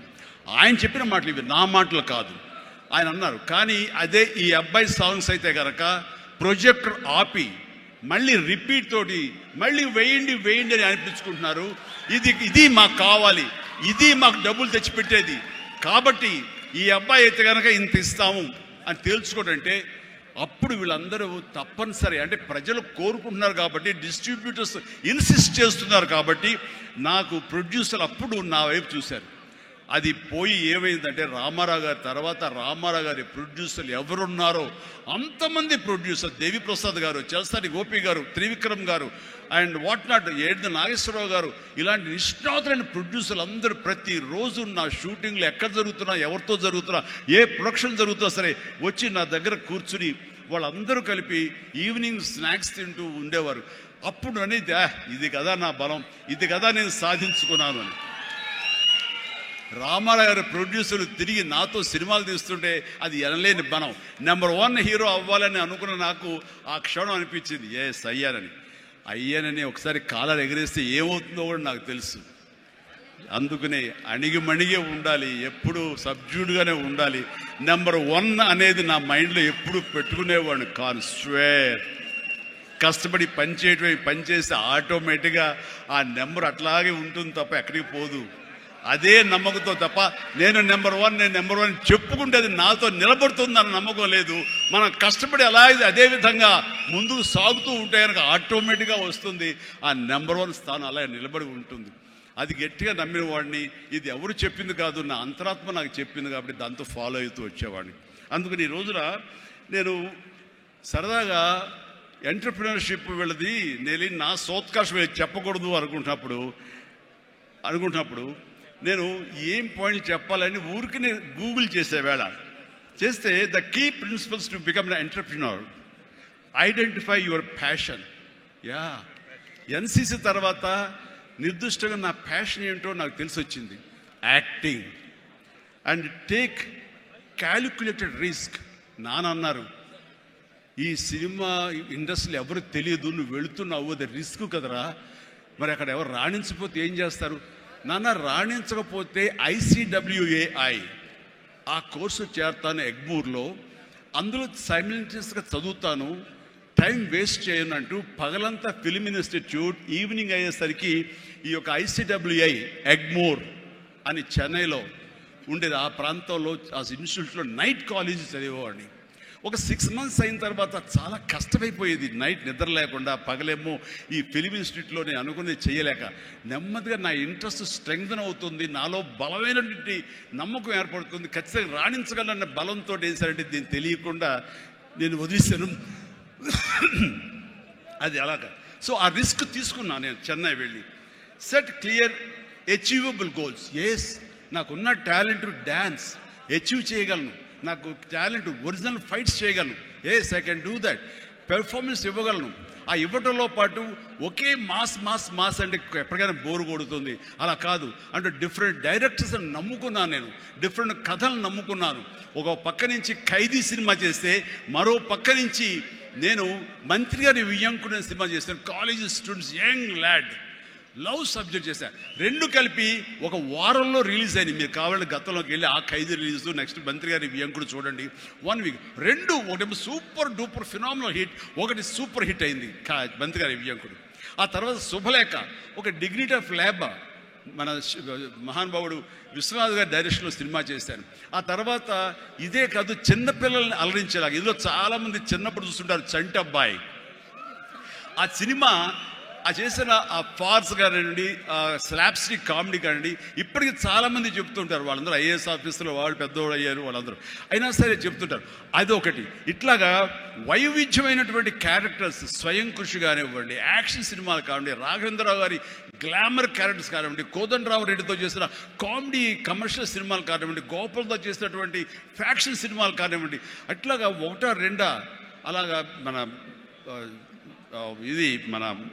ఆయన చెప్పిన మాటలు ఇవి, నా మాటలు కాదు. ఆయన అన్నారు, కానీ అదే ఈ అబ్బాయి సాంగ్స్ అయితే కనుక ప్రొజెక్టర్ ఆపి మళ్ళీ రిపీట్ తోటి మళ్ళీ వేయండి అని అనిపించుకుంటున్నారు. ఇది మాకు కావాలి, ఇది మాకు డబ్బులు తెచ్చిపెట్టేది, కాబట్టి ఈ అబ్బాయి అయితే కనుక ఇంత ఇస్తాము అని తేల్చుకోవడంటే అప్పుడు వీళ్ళందరూ తప్పనిసరి, అంటే ప్రజలు కోరుకుంటున్నారు కాబట్టి, డిస్ట్రిబ్యూటర్స్ ఇన్సిస్ట్ చేస్తున్నారు కాబట్టి నాకు ప్రొడ్యూసర్ అప్పుడు నా వైపు చూశారు. అది పోయి ఏమైందంటే రామారావు గారి తర్వాత రామారావు గారి ప్రొడ్యూసర్లు ఎవరున్నారో అంతమంది ప్రొడ్యూసర్, దేవిప్రసాద్ గారు, చలసాని గోపి గారు, త్రివిక్రమ్ గారు అండ్ వాట్ నాట్, ఏడు నాగేశ్వరరావు గారు, ఇలాంటి నిష్ణాతులైన ప్రొడ్యూసర్లు అందరూ ప్రతిరోజు నా షూటింగ్లు ఎక్కడ జరుగుతున్నా, ఎవరితో జరుగుతున్నా, ఏ ప్రొడక్షన్ జరుగుతున్నా సరే వచ్చి నా దగ్గర కూర్చుని వాళ్ళందరూ కలిపి ఈవినింగ్ స్నాక్స్ తింటూ ఉండేవారు. అప్పుడు అనేది ఇది కదా నా బలం, ఇది కదా నేను సాధించుకున్నాను అని. రామారావు గారి ప్రొడ్యూసర్లు తిరిగి నాతో సినిమాలు తీస్తుంటే అది ఎనలేని బలం. నెంబర్ 1 హీరో అవ్వాలని అనుకున్న నాకు ఆ క్షణం అనిపించింది, ఎస్ అయ్యానని. అయ్యానని ఒకసారి కాలర్ ఎగరేస్తే ఏమవుతుందో కూడా నాకు తెలుసు. అందుకనే అణిగిమణిగే ఉండాలి, ఎప్పుడు సబ్జ్యూడ్గానే ఉండాలి. నెంబర్ 1 అనేది నా మైండ్లో ఎప్పుడు పెట్టుకునేవాడిని కాను. స్వేర్ కష్టపడి పనిచేస్తే ఆటోమేటిక్గా ఆ నెంబర్ అట్లాగే ఉంటుంది తప్ప ఎక్కడికి పోదు. అదే నమ్మకంతో తప్ప నేను నెంబర్ 1 చెప్పుకుంటే అది నాతో నిలబడుతుందన్న నమ్మకం లేదు. మనం కష్టపడి అలాగే అదే విధంగా ముందుకు సాగుతూ ఉంటే కనుక ఆటోమేటిక్గా వస్తుంది. ఆ నెంబర్ 1 స్థానం అలా నిలబడి ఉంటుంది. అది గట్టిగా నమ్మిన వాడిని. ఇది ఎవరు చెప్పింది కాదు, నా అంతరాత్మ నాకు చెప్పింది కాబట్టి దాంతో ఫాలో అవుతూ వచ్చేవాడిని. అందుకని ఈ రోజున నేను సరదాగా ఎంటర్ప్రినర్షిప్ వెళ్ళది నేను నా సోత్కర్షం చెప్పకూడదు అనుకుంటున్నప్పుడు నేను ఏం పాయింట్ చెప్పాలని ఊరికి గూగుల్ చేసేవేళ చేస్తే the key principles to become an entrepreneur, identify your passion. NCC తర్వాత నిర్దిష్టంగా నా ప్యాషన్ ఏంటో నాకు తెలిసి వచ్చింది. Acting and take calculated risk. నానన్నారు, ఈ సినిమా ఇండస్ట్రీలో ఎవరు తెలియదు, నువ్వు వెళుతున్నావు, అది రిస్క్ కదరా, మరి అక్కడ ఎవరు రాణించకపోతే ఏం చేస్తారు? నాన్న రాణించకపోతే ICWAI ఆ కోర్సు చేరతాను ఎగ్మూర్లో, అందులో సైమిల్టేనియస్గా చదువుతాను, టైం వేస్ట్ చేయను అంటూ పగలంతా ఫిలిం ఇన్స్టిట్యూట్, ఈవినింగ్ అయ్యేసరికి ఈ యొక్క ICWI ఎగ్మూర్ అని చెన్నైలో ఉండేది. ఆ ప్రాంతంలో ఆ ఇన్స్టిట్యూట్లో నైట్ కాలేజీ చదివేవాడిని. ఒక 6 months అయిన తర్వాత చాలా కష్టమైపోయేది. నైట్ నిద్ర లేకుండా, పగలేమో ఈ ఫిలిం ఇన్స్టిట్యూట్లో నేను అనుకునేది చేయలేక నెమ్మదిగా నా ఇంట్రెస్ట్ స్ట్రెంగ్తన్ అవుతుంది, నాలో బలమైనటువంటి నమ్మకం ఏర్పడుతుంది, ఖచ్చితంగా రాణించగలన్న బలంతో వేసారంటే దీన్ని తెలియకుండా నేను వదిలేశాను. అది అలాగా. సో ఆ రిస్క్ తీసుకున్నాను నేను. చెన్నై వెళ్ళి set clear achievable goals. Yes, నాకున్న టాలెంట్ డ్యాన్స్ అచీవ్ చేయగలను, నాకు టాలెంట్ ఒరిజినల్ ఫైట్స్ చేయగలను. Yes, I can do that. Performance ఇవ్వగలను. ఆ ఇవ్వటంలో పాటు ఒకే మాస్ అంటే ఎప్పటికైనా బోరు కొడుతుంది. అలా కాదు, అంటే డిఫరెంట్ డైరెక్టర్స్ని నమ్ముకున్నాను నేను, డిఫరెంట్ కథలను నమ్ముకున్నాను. ఒక పక్క నుంచి ఖైదీ సినిమా చేస్తే, మరో పక్క నుంచి నేను మంత్రి గారి వియ్యంకుడు సినిమా చేశాను. College students, young lad, love subject చేశాను. 2 కలిపి ఒక వారంలో రిలీజ్ అయింది. మీరు కావాలంటే గతంలోకి వెళ్ళి ఆ ఖైదీ రిలీజ్, నెక్స్ట్ మంత్రి గారి వియ్యంకుడు చూడండి. 1 week. 2 ఒకటి సూపర్ డూపర్ ఫినామినల్ హిట్, ఒకటి సూపర్ హిట్ అయింది మంత్రి గారి వియ్యంకుడు. ఆ తర్వాత శుభలేఖ, ఒక డిగ్నిటీ ఆఫ్ లేబర్, మన మహానుభావుడు విశ్వనాథ్ గారి డైరెక్షన్లో సినిమా చేశాను. ఆ తర్వాత ఇదే కాదు, చిన్నపిల్లల్ని అలరించేలాగా, ఇందులో చాలామంది చిన్నప్పుడు చూస్తుంటారు చంటి అబ్బాయి. ఆ సినిమా ఆ చేసిన ఆ ఫార్స్ కానివ్వండి, ఆ స్లాప్స్టిక్ కామెడీ కానివ్వండి, ఇప్పటికీ చాలామంది చెప్తుంటారు. వాళ్ళందరూ IAS ఆఫీసులో వాళ్ళు పెద్దవాళ్ళు అయ్యారు, వాళ్ళందరూ అయినా సరే చెప్తుంటారు. అదొకటి. ఇట్లాగా వైవిధ్యమైనటువంటి క్యారెక్టర్స్, స్వయం కృషి కానివ్వండి, యాక్షన్ సినిమాలు కానివ్వండి, రాఘవేంద్రరావు గారి గ్లామర్ క్యారెక్టర్స్ కానివ్వండి, కోదండరావు రెడ్డితో చేసిన కామెడీ కమర్షియల్ సినిమాలు కానివ్వండి, గోపాల్తో చేసినటువంటి ఫ్యాక్షన్ సినిమాలు కానివ్వండి, అట్లాగా 1-2 అలాగా మన ఇది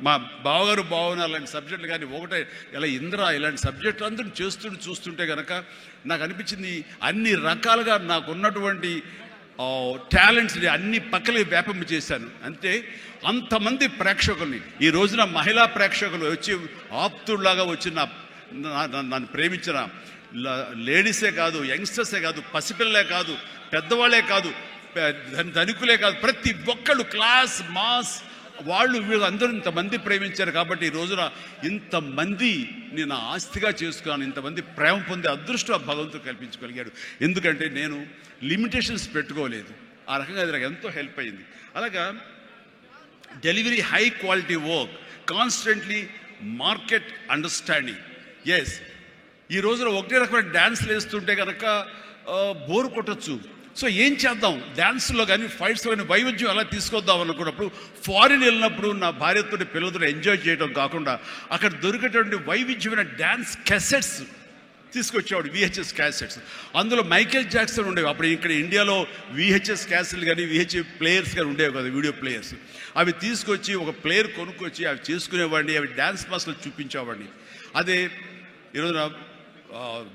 మా బావగారు బావన అలాంటి సబ్జెక్టులు కానీ, ఒకటే ఇలా ఇంద్ర ఇలాంటి సబ్జెక్టులు అందరూ చూస్తుంటే కనుక నాకు అనిపించింది, అన్ని రకాలుగా నాకున్నటువంటి టాలెంట్స్ని అన్ని పక్కలే వ్యాపింప చేశాను. అంటే అంతమంది ప్రేక్షకుల్ని ఈ రోజున మహిళా ప్రేక్షకులు వచ్చి ఆప్తుల్లాగా వచ్చి నన్ను ప్రేమించిన లేడీసే కాదు, యంగ్స్టర్సే కాదు, పసిపిల్లలే కాదు, పెద్దవాళ్ళే కాదు, ధనికులే కాదు, ప్రతి ఒక్కళ్ళు క్లాస్ మాస్ వాళ్ళు వీళ్ళందరూ ఇంతమంది ప్రేమించారు. కాబట్టి ఈ రోజున ఇంతమంది నేను ఆస్తిగా చేసుకున్నాను, ఇంతమంది ప్రేమ పొందే అదృష్టం ఆ భగవంతుడు కల్పించగలిగాడు. ఎందుకంటే నేను లిమిటేషన్స్ పెట్టుకోలేదు. ఆ రకంగా అది నాకు ఎంతో హెల్ప్ అయింది. అలాగా delivery, high quality work, constantly market understanding. Yes, ఈ రోజున ఒకటే రకమైన డ్యాన్స్లు వేస్తుంటే కనుక బోరు కొట్టచ్చు. సో ఏం చేద్దాం, డ్యాన్స్లో కానీ ఫైట్స్లో కానీ వైవిధ్యం ఎలా తీసుకొద్దాం అనుకున్నప్పుడు, ఫారిన్ వెళ్ళినప్పుడు నా భార్యతో పిల్లలతో ఎంజాయ్ చేయడం కాకుండా అక్కడ దొరికేటువంటి వైవిధ్యమైన డ్యాన్స్ క్యాసెట్స్ తీసుకొచ్చేవాడు, VHS క్యాసెట్స్. అందులో మైకేల్ జాక్సన్ ఉండేవి. అప్పుడు ఇక్కడ ఇండియాలో VHS క్యాసెట్లు కానీ VHS ప్లేయర్స్ కానీ ఉండేవి కదా, వీడియో ప్లేయర్స్. అవి తీసుకొచ్చి ఒక ప్లేయర్ కొనుక్కొచ్చి అవి చేసుకునేవాడిని, అవి డ్యాన్స్ మాస్టర్లు చూపించేవాడిని. అదే ఈరోజు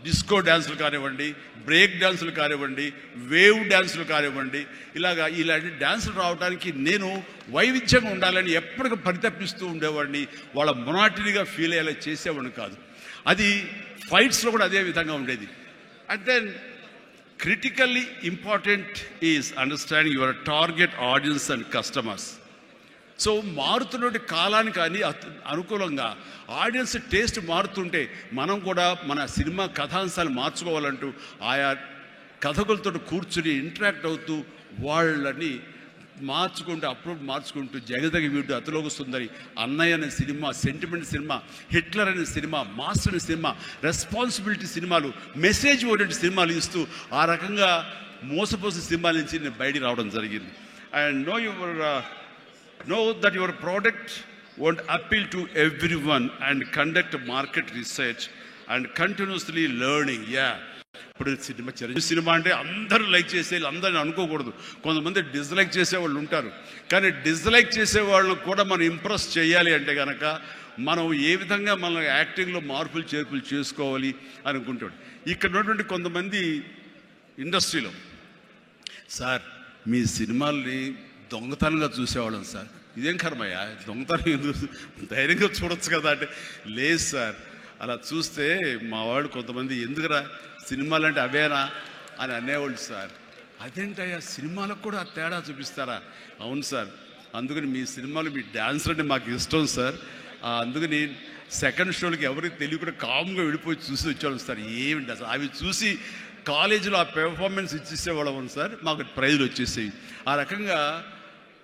డిస్కో డ్యాన్సులు కానివ్వండి, బ్రేక్ డ్యాన్సులు కానివ్వండి, వేవ్ డ్యాన్సులు కానివ్వండి, ఇలాంటి డ్యాన్సులు రావడానికి నేను వైవిధ్యంగా ఉండాలని ఎప్పటికీ పరితపిస్తూ ఉండేవాడిని. వాళ్ళ మొనాటినిగా ఫీల్ అయ్యేలా చేసేవాడిని కాదు. అది ఫైట్స్లో కూడా అదే విధంగా ఉండేది. And then critically important is understanding your target audience and customers. So మారుతున్న కాలానికి అనుకూలంగా ఆడియన్స్ టేస్ట్ మారుతుంటే మనం కూడా మన సినిమా కథాంశాలు మార్చుకోవాలంటూ ఆయా కథకులతో కూర్చుని ఇంటరాక్ట్ అవుతూ వాళ్ళని మార్చుకుంటూ జగదగ వీడు అతిలోక సుందరి, అన్నయ్య అనే సినిమా, సెంటిమెంట్ సినిమా, హిట్లర్ అనే సినిమా, మాస్టర్ అనే సినిమా, రెస్పాన్సిబిలిటీ సినిమాలు, మెసేజ్ ఓరియంటెడ్ సినిమాలు ఇస్తూ ఆ రకంగా మోసపోసిన సినిమాల నుంచి నేను బయటికి రావడం జరిగింది. And know that your product won't appeal to everyone and conduct market research and continuously learning. ఇప్పుడు సినిమా అంటే అందరూ లైక్ చేసేయాలి, అందరిని అనుకోకూడదు. కొంతమంది డిస్లైక్ చేసేవాళ్ళు ఉంటారు. కానీ డిస్లైక్ చేసేవాళ్ళని కూడా మనం ఇంప్రెస్ చేయాలి అంటే కనుక మనం ఏ విధంగా మన యాక్టింగ్లో మార్పులు చేర్పులు చేసుకోవాలి అనుకుంటాడు. ఇక్కడ ఉన్నటువంటి కొంతమంది ఇండస్ట్రీలో, సార్ మీ సినిమాల్ని దొంగతనంగా చూసేవాళ్ళం సార్, ఇదేం కర్మయ్యా దొంగతనం ఎందుకు, ధైర్యంగా చూడొచ్చు కదా అంటే, లేదు సార్ అలా చూస్తే మా వాళ్ళు కొంతమంది ఎందుకురా సినిమాలు అంటే అవేనా అని అనేవాళ్ళు సార్. అదేంటయ్యా సినిమాలకు కూడా తేడా చూపిస్తారా? అవును సార్, అందుకని మీ సినిమాలు మీ డ్యాన్స్ అంటే మాకు ఇష్టం సార్, అందుకని సెకండ్ షోలకి ఎవరికి తెలియకుండా కామ్గా వెళ్ళిపోయి చూసి వచ్చేవాళ్ళం సార్. ఏమిటి అసలు అవి చూసి కాలేజీలో ఆ పెర్ఫార్మెన్స్ ఇచ్చేసేవాళ్ళం సార్, మాకు ప్రైజులు వచ్చేసేవి. ఆ రకంగా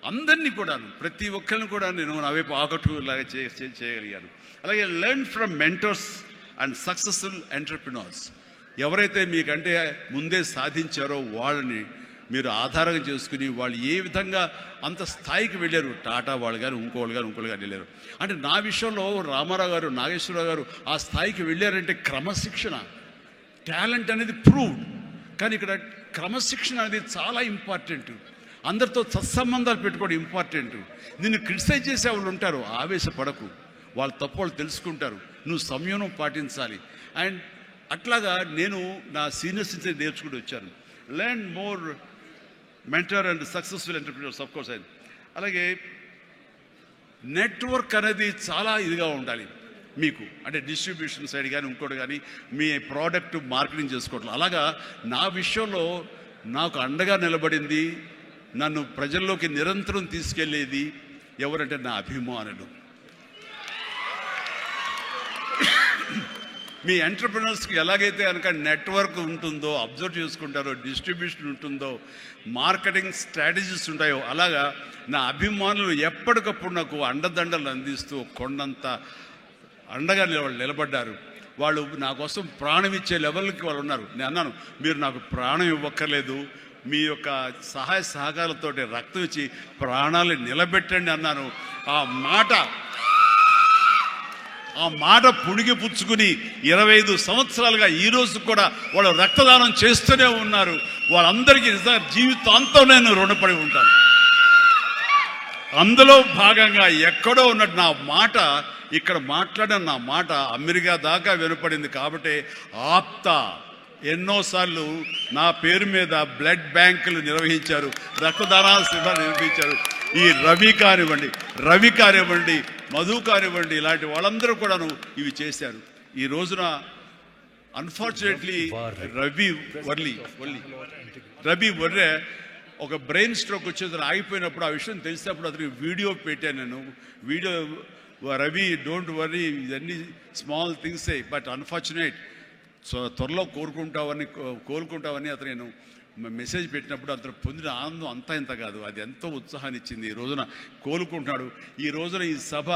అందరినీ కూడాను, ప్రతి ఒక్కరిని కూడా నేను నా వైపు ఆకట్టులాగా చేయగలిగాను. అలాగే learn from mentors and successful entrepreneurs. ఎవరైతే మీకంటే ముందే సాధించారో వాళ్ళని మీరు ఆధారంగా చేసుకుని వాళ్ళు ఏ విధంగా అంత స్థాయికి వెళ్ళారు, టాటా వాళ్ళు కానీ ఇంకోళ్ళు కానీ వెళ్ళారు. అంటే నా విషయంలో రామారావు గారు, నాగేశ్వరరావు గారు ఆ స్థాయికి వెళ్ళారంటే క్రమశిక్షణ, టాలెంట్ అనేది ప్రూవ్డ్. కానీ ఇక్కడ క్రమశిక్షణ అనేది చాలా ఇంపార్టెంట్. అందరితో సత్సంబంధాలు పెట్టుకోవడం ఇంపార్టెంట్. నిన్ను క్రిటిసైజ్ చేసే వాళ్ళు ఉంటారు, ఆవేశపడకు, వాళ్ళ తప్పు వాళ్ళు తెలుసుకుంటారు, నువ్వు సంయమనం పాటించాలి. అండ్ అట్లాగా నేను నా సీనియర్స్ నుంచి నేర్చుకుంటూ వచ్చాను. Learn more mentor and successful entrepreneurs of course. అలాగే నెట్వర్క్ అనేది చాలా ఇదిగా ఉండాలి మీకు, అంటే డిస్ట్రిబ్యూషన్ సైడ్ కానీ ఇంకోటి కానీ మీ ప్రోడక్ట్ మార్కెటింగ్ చేసుకోవట్లేదు. అలాగా నా విషయంలో నాకు అండగా నిలబడింది, నన్ను ప్రజల్లోకి నిరంతరం తీసుకెళ్లేది ఎవరంటే నా అభిమానులు. మీ ఎంటర్ప్రినర్స్కి ఎలాగైతే కనుక నెట్వర్క్ ఉంటుందో, అబ్జర్వ్ చేసుకుంటారో, డిస్ట్రిబ్యూషన్ ఉంటుందో, మార్కెటింగ్ స్ట్రాటజీస్ ఉంటాయో, అలాగా నా అభిమానులు ఎప్పటికప్పుడు నాకు అండదండలు అందిస్తూ కొండంత అండగా నిలబడ్డారు. వాళ్ళు నా కోసం ప్రాణం ఇచ్చే లెవెల్కి వాళ్ళు ఉన్నారు. నేను అన్నాను, మీరు నాకు ప్రాణం ఇవ్వక్కర్లేదు, మీ యొక్క సహాయ సహకారాలతో రక్తం ఇచ్చి ప్రాణాలు నిలబెట్టండి అన్నాను. ఆ మాట పుణిగి పుచ్చుకుని 25 సంవత్సరాలుగా ఈ రోజు కూడా వాళ్ళు రక్తదానం చేస్తూనే ఉన్నారు. వాళ్ళందరికీ నిజంగా జీవితాంతం నేను రుణపడి ఉంటాను. అందులో భాగంగా ఎక్కడో ఉన్నట్టు నా మాట, ఇక్కడ మాట్లాడిన నా మాట అమెరికా దాకా వినపడింది. కాబట్టి ఆప్తా ఎన్నోసార్లు నా పేరు మీద బ్లడ్ బ్యాంకులు నిర్వహించారు, రక్తదానాల శిబిరాలు నిర్వహించారు. ఈ రవి కానివ్వండి, మధు కానివ్వండి, ఇలాంటి వాళ్ళందరూ కూడాను ఇవి చేశారు. ఈ రోజున అన్ఫార్చునేట్లీ రవి వర్రే ఒక బ్రెయిన్ స్ట్రోక్ వచ్చేది ఆగిపోయినప్పుడు, ఆ విషయం తెలిసినప్పుడు అతనికి వీడియో పెట్టాను నేను. వీడియో, రవి డోంట్ వర్రీ, ఇవన్నీ స్మాల్ థింగ్సే, బట్ అన్ఫార్చునేట్, త్వరలో కోలుకుంటావని అతను నేను మెసేజ్ పెట్టినప్పుడు అతను పొందిన ఆనందం అంతా ఇంత కాదు, అది ఎంతో ఉత్సాహాన్ని ఇచ్చింది. ఈ రోజున కోలుకుంటున్నాడు. ఈ రోజున ఈ సభ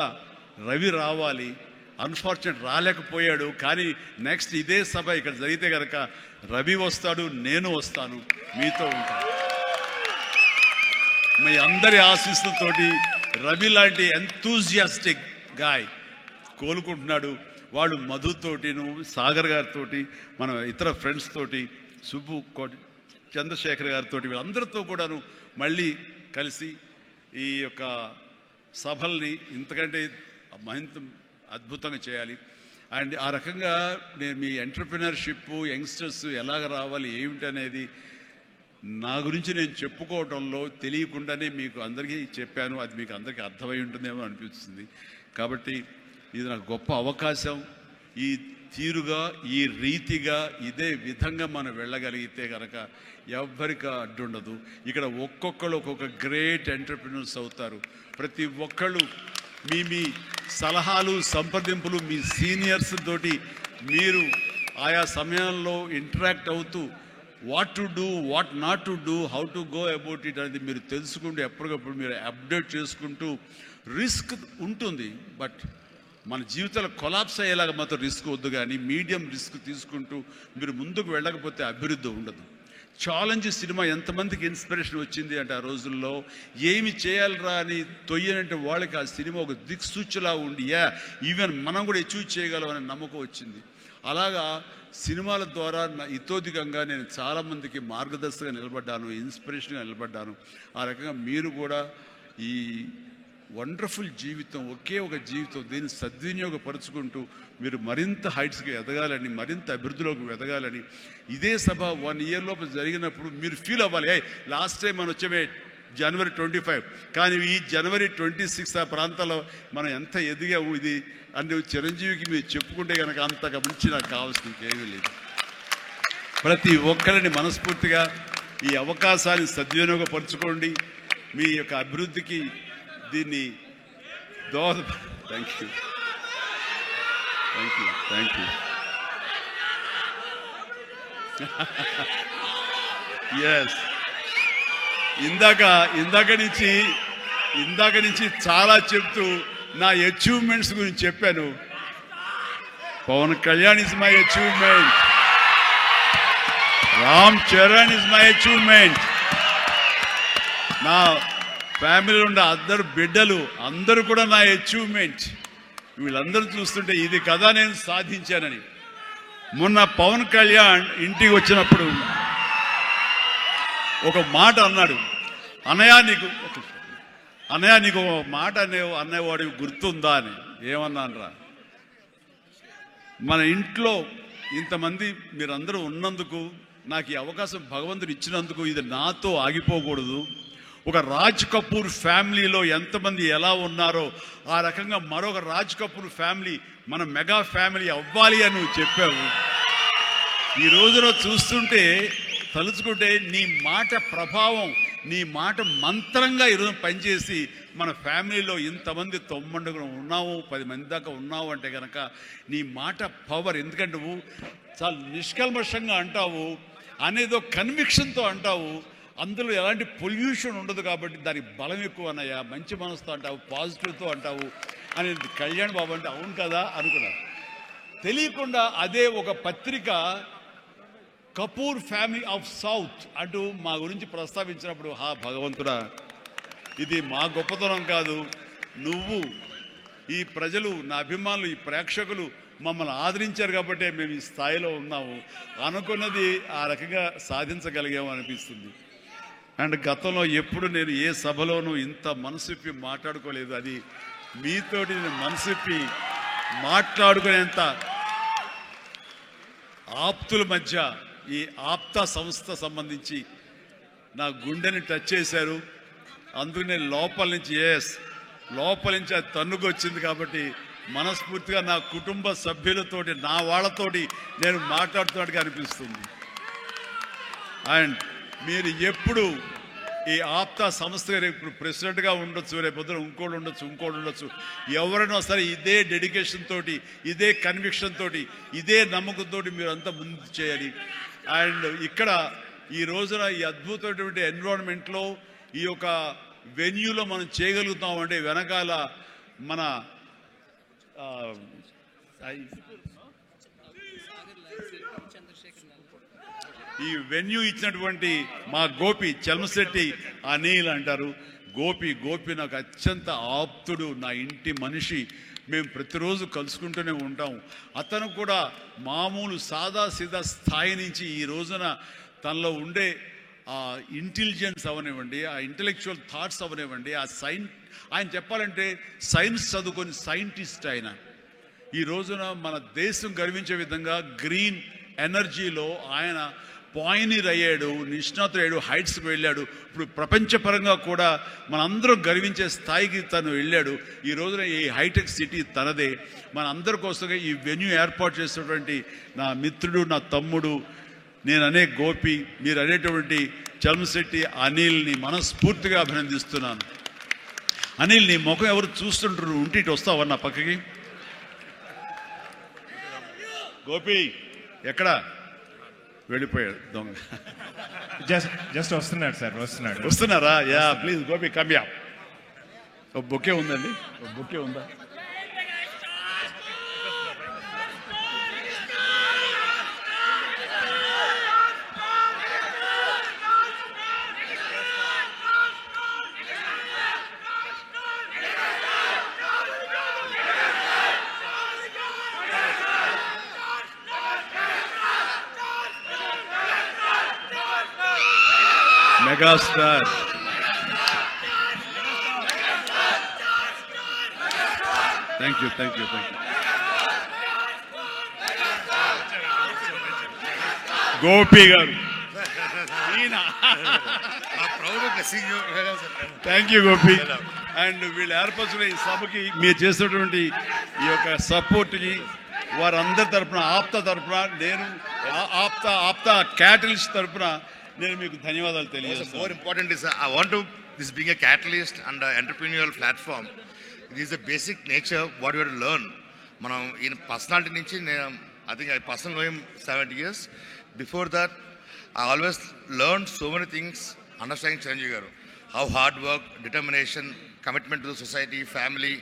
రవి రావాలి, అన్ఫార్చునేట్ రాలేకపోయాడు. కానీ నెక్స్ట్ ఇదే సభ ఇక్కడ జరిగితే కనుక రవి వస్తాడు, నేను వస్తాను, మీతో ఉంటాను. మీ అందరి ఆశీస్సులతోటి రవి లాంటి ఎంతూజియాస్టిక్ గాయ్ కోలుకుంటున్నాడు. వాళ్ళు మధుతోటి, సాగర్ గారితో, మన ఇతర ఫ్రెండ్స్ తోటి, సుబ్బు చంద్రశేఖర్ గారితో, వీళ్ళందరితో కూడాను మళ్ళీ కలిసి ఈ యొక్క సభల్ని ఇంతకంటే అద్భుతంగా చేయాలి. అండ్ ఆ రకంగా నేను మీ ఎంటర్‌ప్రెన్యూర్‌షిప్ యంగ్స్టర్స్ ఎలాగ రావాలి ఏమిటి అనేది నా గురించి నేను చెప్పుకోవడంలో తెలియకుండానే మీకు అందరికీ చెప్పాను. అది మీకు అందరికీ అర్థమై ఉంటుందేమో అనిపిస్తుంది. కాబట్టి ఇది నాకు గొప్ప అవకాశం. ఈ తీరుగా ఈ రీతిగా ఇదే విధంగా మనం వెళ్ళగలిగితే కనుక ఎవ్వరికి అడ్డుండదు. ఇక్కడ ఒక్కొక్కళ్ళు ఒక్కొక్క గ్రేట్ ఎంటర్‌ప్రెన్యూర్స్ అవుతారు. ప్రతి ఒక్కళ్ళు మీ మీ సలహాలు సంప్రదింపులు మీ సీనియర్స్ తోటి మీరు ఆయా సమయాల్లో ఇంటరాక్ట్ అవుతూ what to do what not to do how to go about it అనేది మీరు తెలుసుకుంటూ ఎప్పటికప్పుడు మీరు అప్డేట్ చేసుకుంటూ రిస్క్ ఉంటుంది. బట్ మన జీవితాలు కొలాప్స్ అయ్యేలాగా మాత్రం రిస్క్ వద్దు. కానీ మీడియం రిస్క్ తీసుకుంటూ మీరు ముందుకు వెళ్ళకపోతే అభివృద్ధి ఉండదు. ఛాలెంజ్ సినిమా ఎంతమందికి ఇన్స్పిరేషన్ వచ్చింది అంటే ఆ రోజుల్లో ఏమి చేయాలరా అని తొయ్యనంటే వాళ్ళకి ఆ సినిమా ఒక దిక్సూచిలా ఉండి ఈవెన్ మనం కూడా అచీవ్ చేయగలమనే నమ్మకం వచ్చింది. అలాగా సినిమాల ద్వారా ఇతోధికంగా నేను చాలామందికి మార్గదర్శకంగా నిలబడ్డాను, ఇన్స్పిరేషన్గా నిలబడ్డాను. ఆ రకంగా మీరు కూడా ఈ వండర్ఫుల్ జీవితం ఒకే ఒక జీవితం దీన్ని సద్వినియోగపరుచుకుంటూ మీరు మరింత హైట్స్కి ఎదగాలని మరింత అభివృద్ధిలోకి ఎదగాలని ఇదే సభ 1 year లోపు జరిగినప్పుడు మీరు ఫీల్ అవ్వాలి. లాస్ట్ టైం మనం వచ్చే January 25 కానీ ఈ January 26 ఆ ప్రాంతాల్లో మనం ఎంత ఎదిగాము ఇది అంటే చిరంజీవికి మీరు చెప్పుకుంటే కనుక అంతగా మించి నాకు కావాల్సిన ఇంకేమీ లేదు. ప్రతి ఒక్కరిని మనస్ఫూర్తిగా ఈ అవకాశాన్ని సద్వినియోగపరచుకోండి. మీ యొక్క అభివృద్ధికి దీన్ని thank you thank you thank you yes ఇందాక నుంచి చాలా చెప్తూ నా అచీవ్మెంట్స్ గురించి చెప్పాను. Pawan Kalyan is my achievement, Ram Charan is my achievement, నా ఫ్యామిలీలో ఉన్న అందరు బిడ్డలు అందరూ కూడా నా అచీవ్మెంట్. వీళ్ళందరూ చూస్తుంటే ఇది కదా నేను సాధించానని. మొన్న పవన్ కళ్యాణ్ ఇంటికి వచ్చినప్పుడు ఒక మాట అన్నాడు, అన్నయ్య నీకు ఒక మాట అన్నవాడికి గుర్తుందా అని. ఏమన్నానరా, మన ఇంట్లో ఇంతమంది మీరందరూ ఉన్నందుకు నాకు ఈ అవకాశం భగవంతుడు ఇచ్చినందుకు ఇది నాతో ఆగిపోకూడదు. ఒక రాజ్ కపూర్ ఫ్యామిలీలో ఎంతమంది ఎలా ఉన్నారో ఆ రకంగా మరొక రాజ్ కపూర్ ఫ్యామిలీ మన మెగా ఫ్యామిలీ అవ్వాలి అని నువ్వు చెప్పావు. ఈ రోజున చూస్తుంటే తలుచుకుంటే నీ మాట ప్రభావం నీ మాట మంత్రంగా ఈరోజు పనిచేసి మన ఫ్యామిలీలో ఇంతమంది 90 ఉన్నావు 10 మంది దాకా ఉన్నావు అంటే కనుక నీ మాట పవర్. ఎందుకంటే నువ్వు చాలా నిష్కల్మషంగా అంటావు, అనేదో కన్విక్షన్తో అంటావు, అందులో ఎలాంటి పొల్యూషన్ ఉండదు కాబట్టి దానికి బలం ఎక్కువ అన్నయ్య. మంచి మనసుతో అంటావు, పాజిటివ్తో అంటావు అని కళ్యాణ్ బాబు అంటే అవును కదా అనుకున్నాను. తెలియకుండా అదే ఒక పత్రిక కపూర్ ఫ్యామిలీ ఆఫ్ సౌత్ అంటూ మా గురించి ప్రస్తావించినప్పుడు భగవంతుడా ఇది మా గొప్పతనం కాదు, నువ్వు ఈ ప్రజలు నా అభిమానులు ఈ ప్రేక్షకులు మమ్మల్ని ఆదరించారు కాబట్టి మేము ఈ స్థాయిలో ఉన్నాము అనుకున్నది ఆ రకంగా సాధించగలిగాము అనిపిస్తుంది. అండ్ గతంలో ఎప్పుడు నేను ఏ సభలోనూ ఇంత మనసిప్పి మాట్లాడుకోలేదు. అది మీతోటి నేను మనసిప్పి మాట్లాడుకునేంత ఆప్తుల మధ్య ఈ ఆప్తా సంస్థ సంబంధించి నా గుండెని టచ్ చేశారు. అందుకు నేను లోపల నుంచి అది తన్నుకు వచ్చింది కాబట్టి మనస్ఫూర్తిగా నా కుటుంబ సభ్యులతోటి నా వాళ్ళతోటి నేను మాట్లాడుతున్నట్టుగా అనిపిస్తుంది. అండ్ మీరు ఎప్పుడు ఈ ఆప్తా సంస్థ ఇప్పుడు ప్రెసిడెంట్గా ఉండొచ్చు, రేపొద్దున ఇంకోటి ఉండొచ్చు, ఎవరైనా సరే ఇదే డెడికేషన్ తోటి ఇదే కన్విక్షన్ తోటి ఇదే నమ్మకంతో మీరు అంతా ముందు చేయాలి. అండ్ ఇక్కడ ఈ రోజున ఈ అద్భుతమైనటువంటి ఎన్విరాన్మెంట్లో ఈ యొక్క వెన్యూలో మనం చేయగలుగుతాం అంటే వెనకాల మన ఈ వెన్యూ ఇచ్చినటువంటి మా గోపి చలమశెట్టి అనిల్ అంటారు. గోపి నాకు అత్యంత ఆప్తుడు, నా ఇంటి మనిషి. మేము ప్రతిరోజు కలుసుకుంటూనే ఉంటాం. అతను కూడా మామూలు సాదాసీదా స్థాయి నుంచి ఈ రోజున తనలో ఉండే ఆ ఇంటెలిజెన్స్ అవనివ్వండి, ఆ ఇంటెలెక్చువల్ థాట్స్ అవనివ్వండి, ఆయన చెప్పాలంటే సైన్స్ చదువుకొని సైంటిస్ట్ ఆయన. ఈ రోజున మన దేశం గర్వించే విధంగా గ్రీన్ ఎనర్జీలో ఆయన పాయినీర్ అయ్యాడు, నిష్ణాతుడయ్యాడు, హైట్స్కి వెళ్ళాడు. ఇప్పుడు ప్రపంచపరంగా కూడా మనందరం గర్వించే స్థాయికి తను వెళ్ళాడు. ఈ రోజున ఈ హైటెక్ సిటీ తనదే. మన అందరి కోసంగా ఈ వెన్యూ ఏర్పాటు చేసినటువంటి నా మిత్రుడు, నా తమ్ముడు, నేను అనే గోపి, మీరు అనేటువంటి చలమశెట్టి అనిల్ని మనస్ఫూర్తిగా అభినందిస్తున్నాను. అనిల్, నీ ముఖం ఎవరు చూస్తుంటారు? ఉంటే ఇటు వస్తావా నా పక్కకి? గోపి ఎక్కడ వెళ్ళిపోయాడు దొంగ? జస్ట్ వస్తున్నాడు సార్, వస్తున్నారా? Yeah please Gopi come yeah. ఒక బొకే ఉందండి, ఒక బొకే ఉందా? Megastar thank you. గోపి గారు, థ్యాంక్ యూ గోపి. అండ్ వీళ్ళు ఏర్పరచుకున్న ఈ సభకి మీరు చేసినటువంటి ఈ యొక్క సపోర్ట్కి వారందరి తరఫున, ఆప్త తరఫున, నేను ఆప్త క్యాటలిస్ట్ తరఫున నేను మీకు ధన్యవాదాలు తెలియజేస్తాను. More important is I want to this being a catalyst and an entrepreneurial platform. It is the basic nature what we have to learn. మనం ఈయన పర్సనాలిటీ నుంచి నేను I think I personally know him 70 years. Before that, I always learned so many things understanding Chiranjeevi garu. How hard work, determination, commitment to the society, family,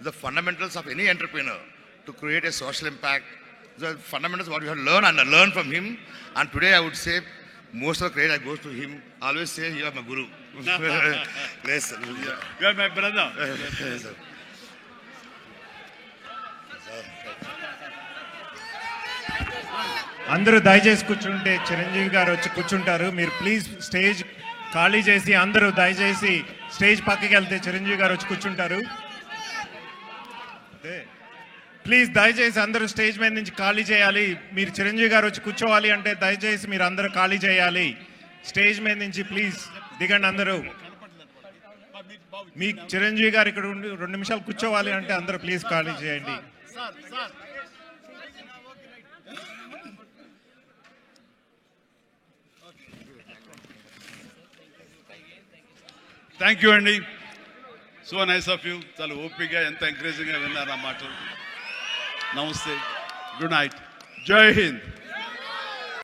the fundamentals of any entrepreneur to create a social impact. The fundamentals what we have learned and I learned from him. And today I would say most of the credit goes to him. I always say you are my guru. Yes, sir. You are my brother. Yes, sir. అందరూ దయచేసి కూర్చుంటే చిరంజీవి గారు వచ్చి కూర్చుంటారు. మీరు ప్లీజ్ స్టేజ్ ఖాళీ చేసి అందరూ దయచేసి స్టేజ్ పక్కకి వెళ్తే చిరంజీవి గారు వచ్చి కూర్చుంటారు. ప్లీజ్ దయచేసి అందరూ స్టేజ్ మీద నుంచి ఖాళీ చేయాలి. మీరు చిరంజీవి గారు వచ్చి కూర్చోవాలి అంటే దయచేసి మీరు అందరూ ఖాళీ చేయాలి. స్టేజ్ మీద నుంచి ప్లీజ్ దిగండి అందరూ. మీ చిరంజీవి గారు ఇక్కడ ఉండి 2 నిమిషాలు కూర్చోవాలి అంటే అందరూ ప్లీజ్ ఖాళీ చేయండి. థ్యాంక్ యూ అండి. So nice of you. చాలా ఓపికగా, ఎంత ఎంకరేజింగ్గా విన్నారు ఆ మాటలు. నమస్తే, గుడ్ నైట్, జై హింద్.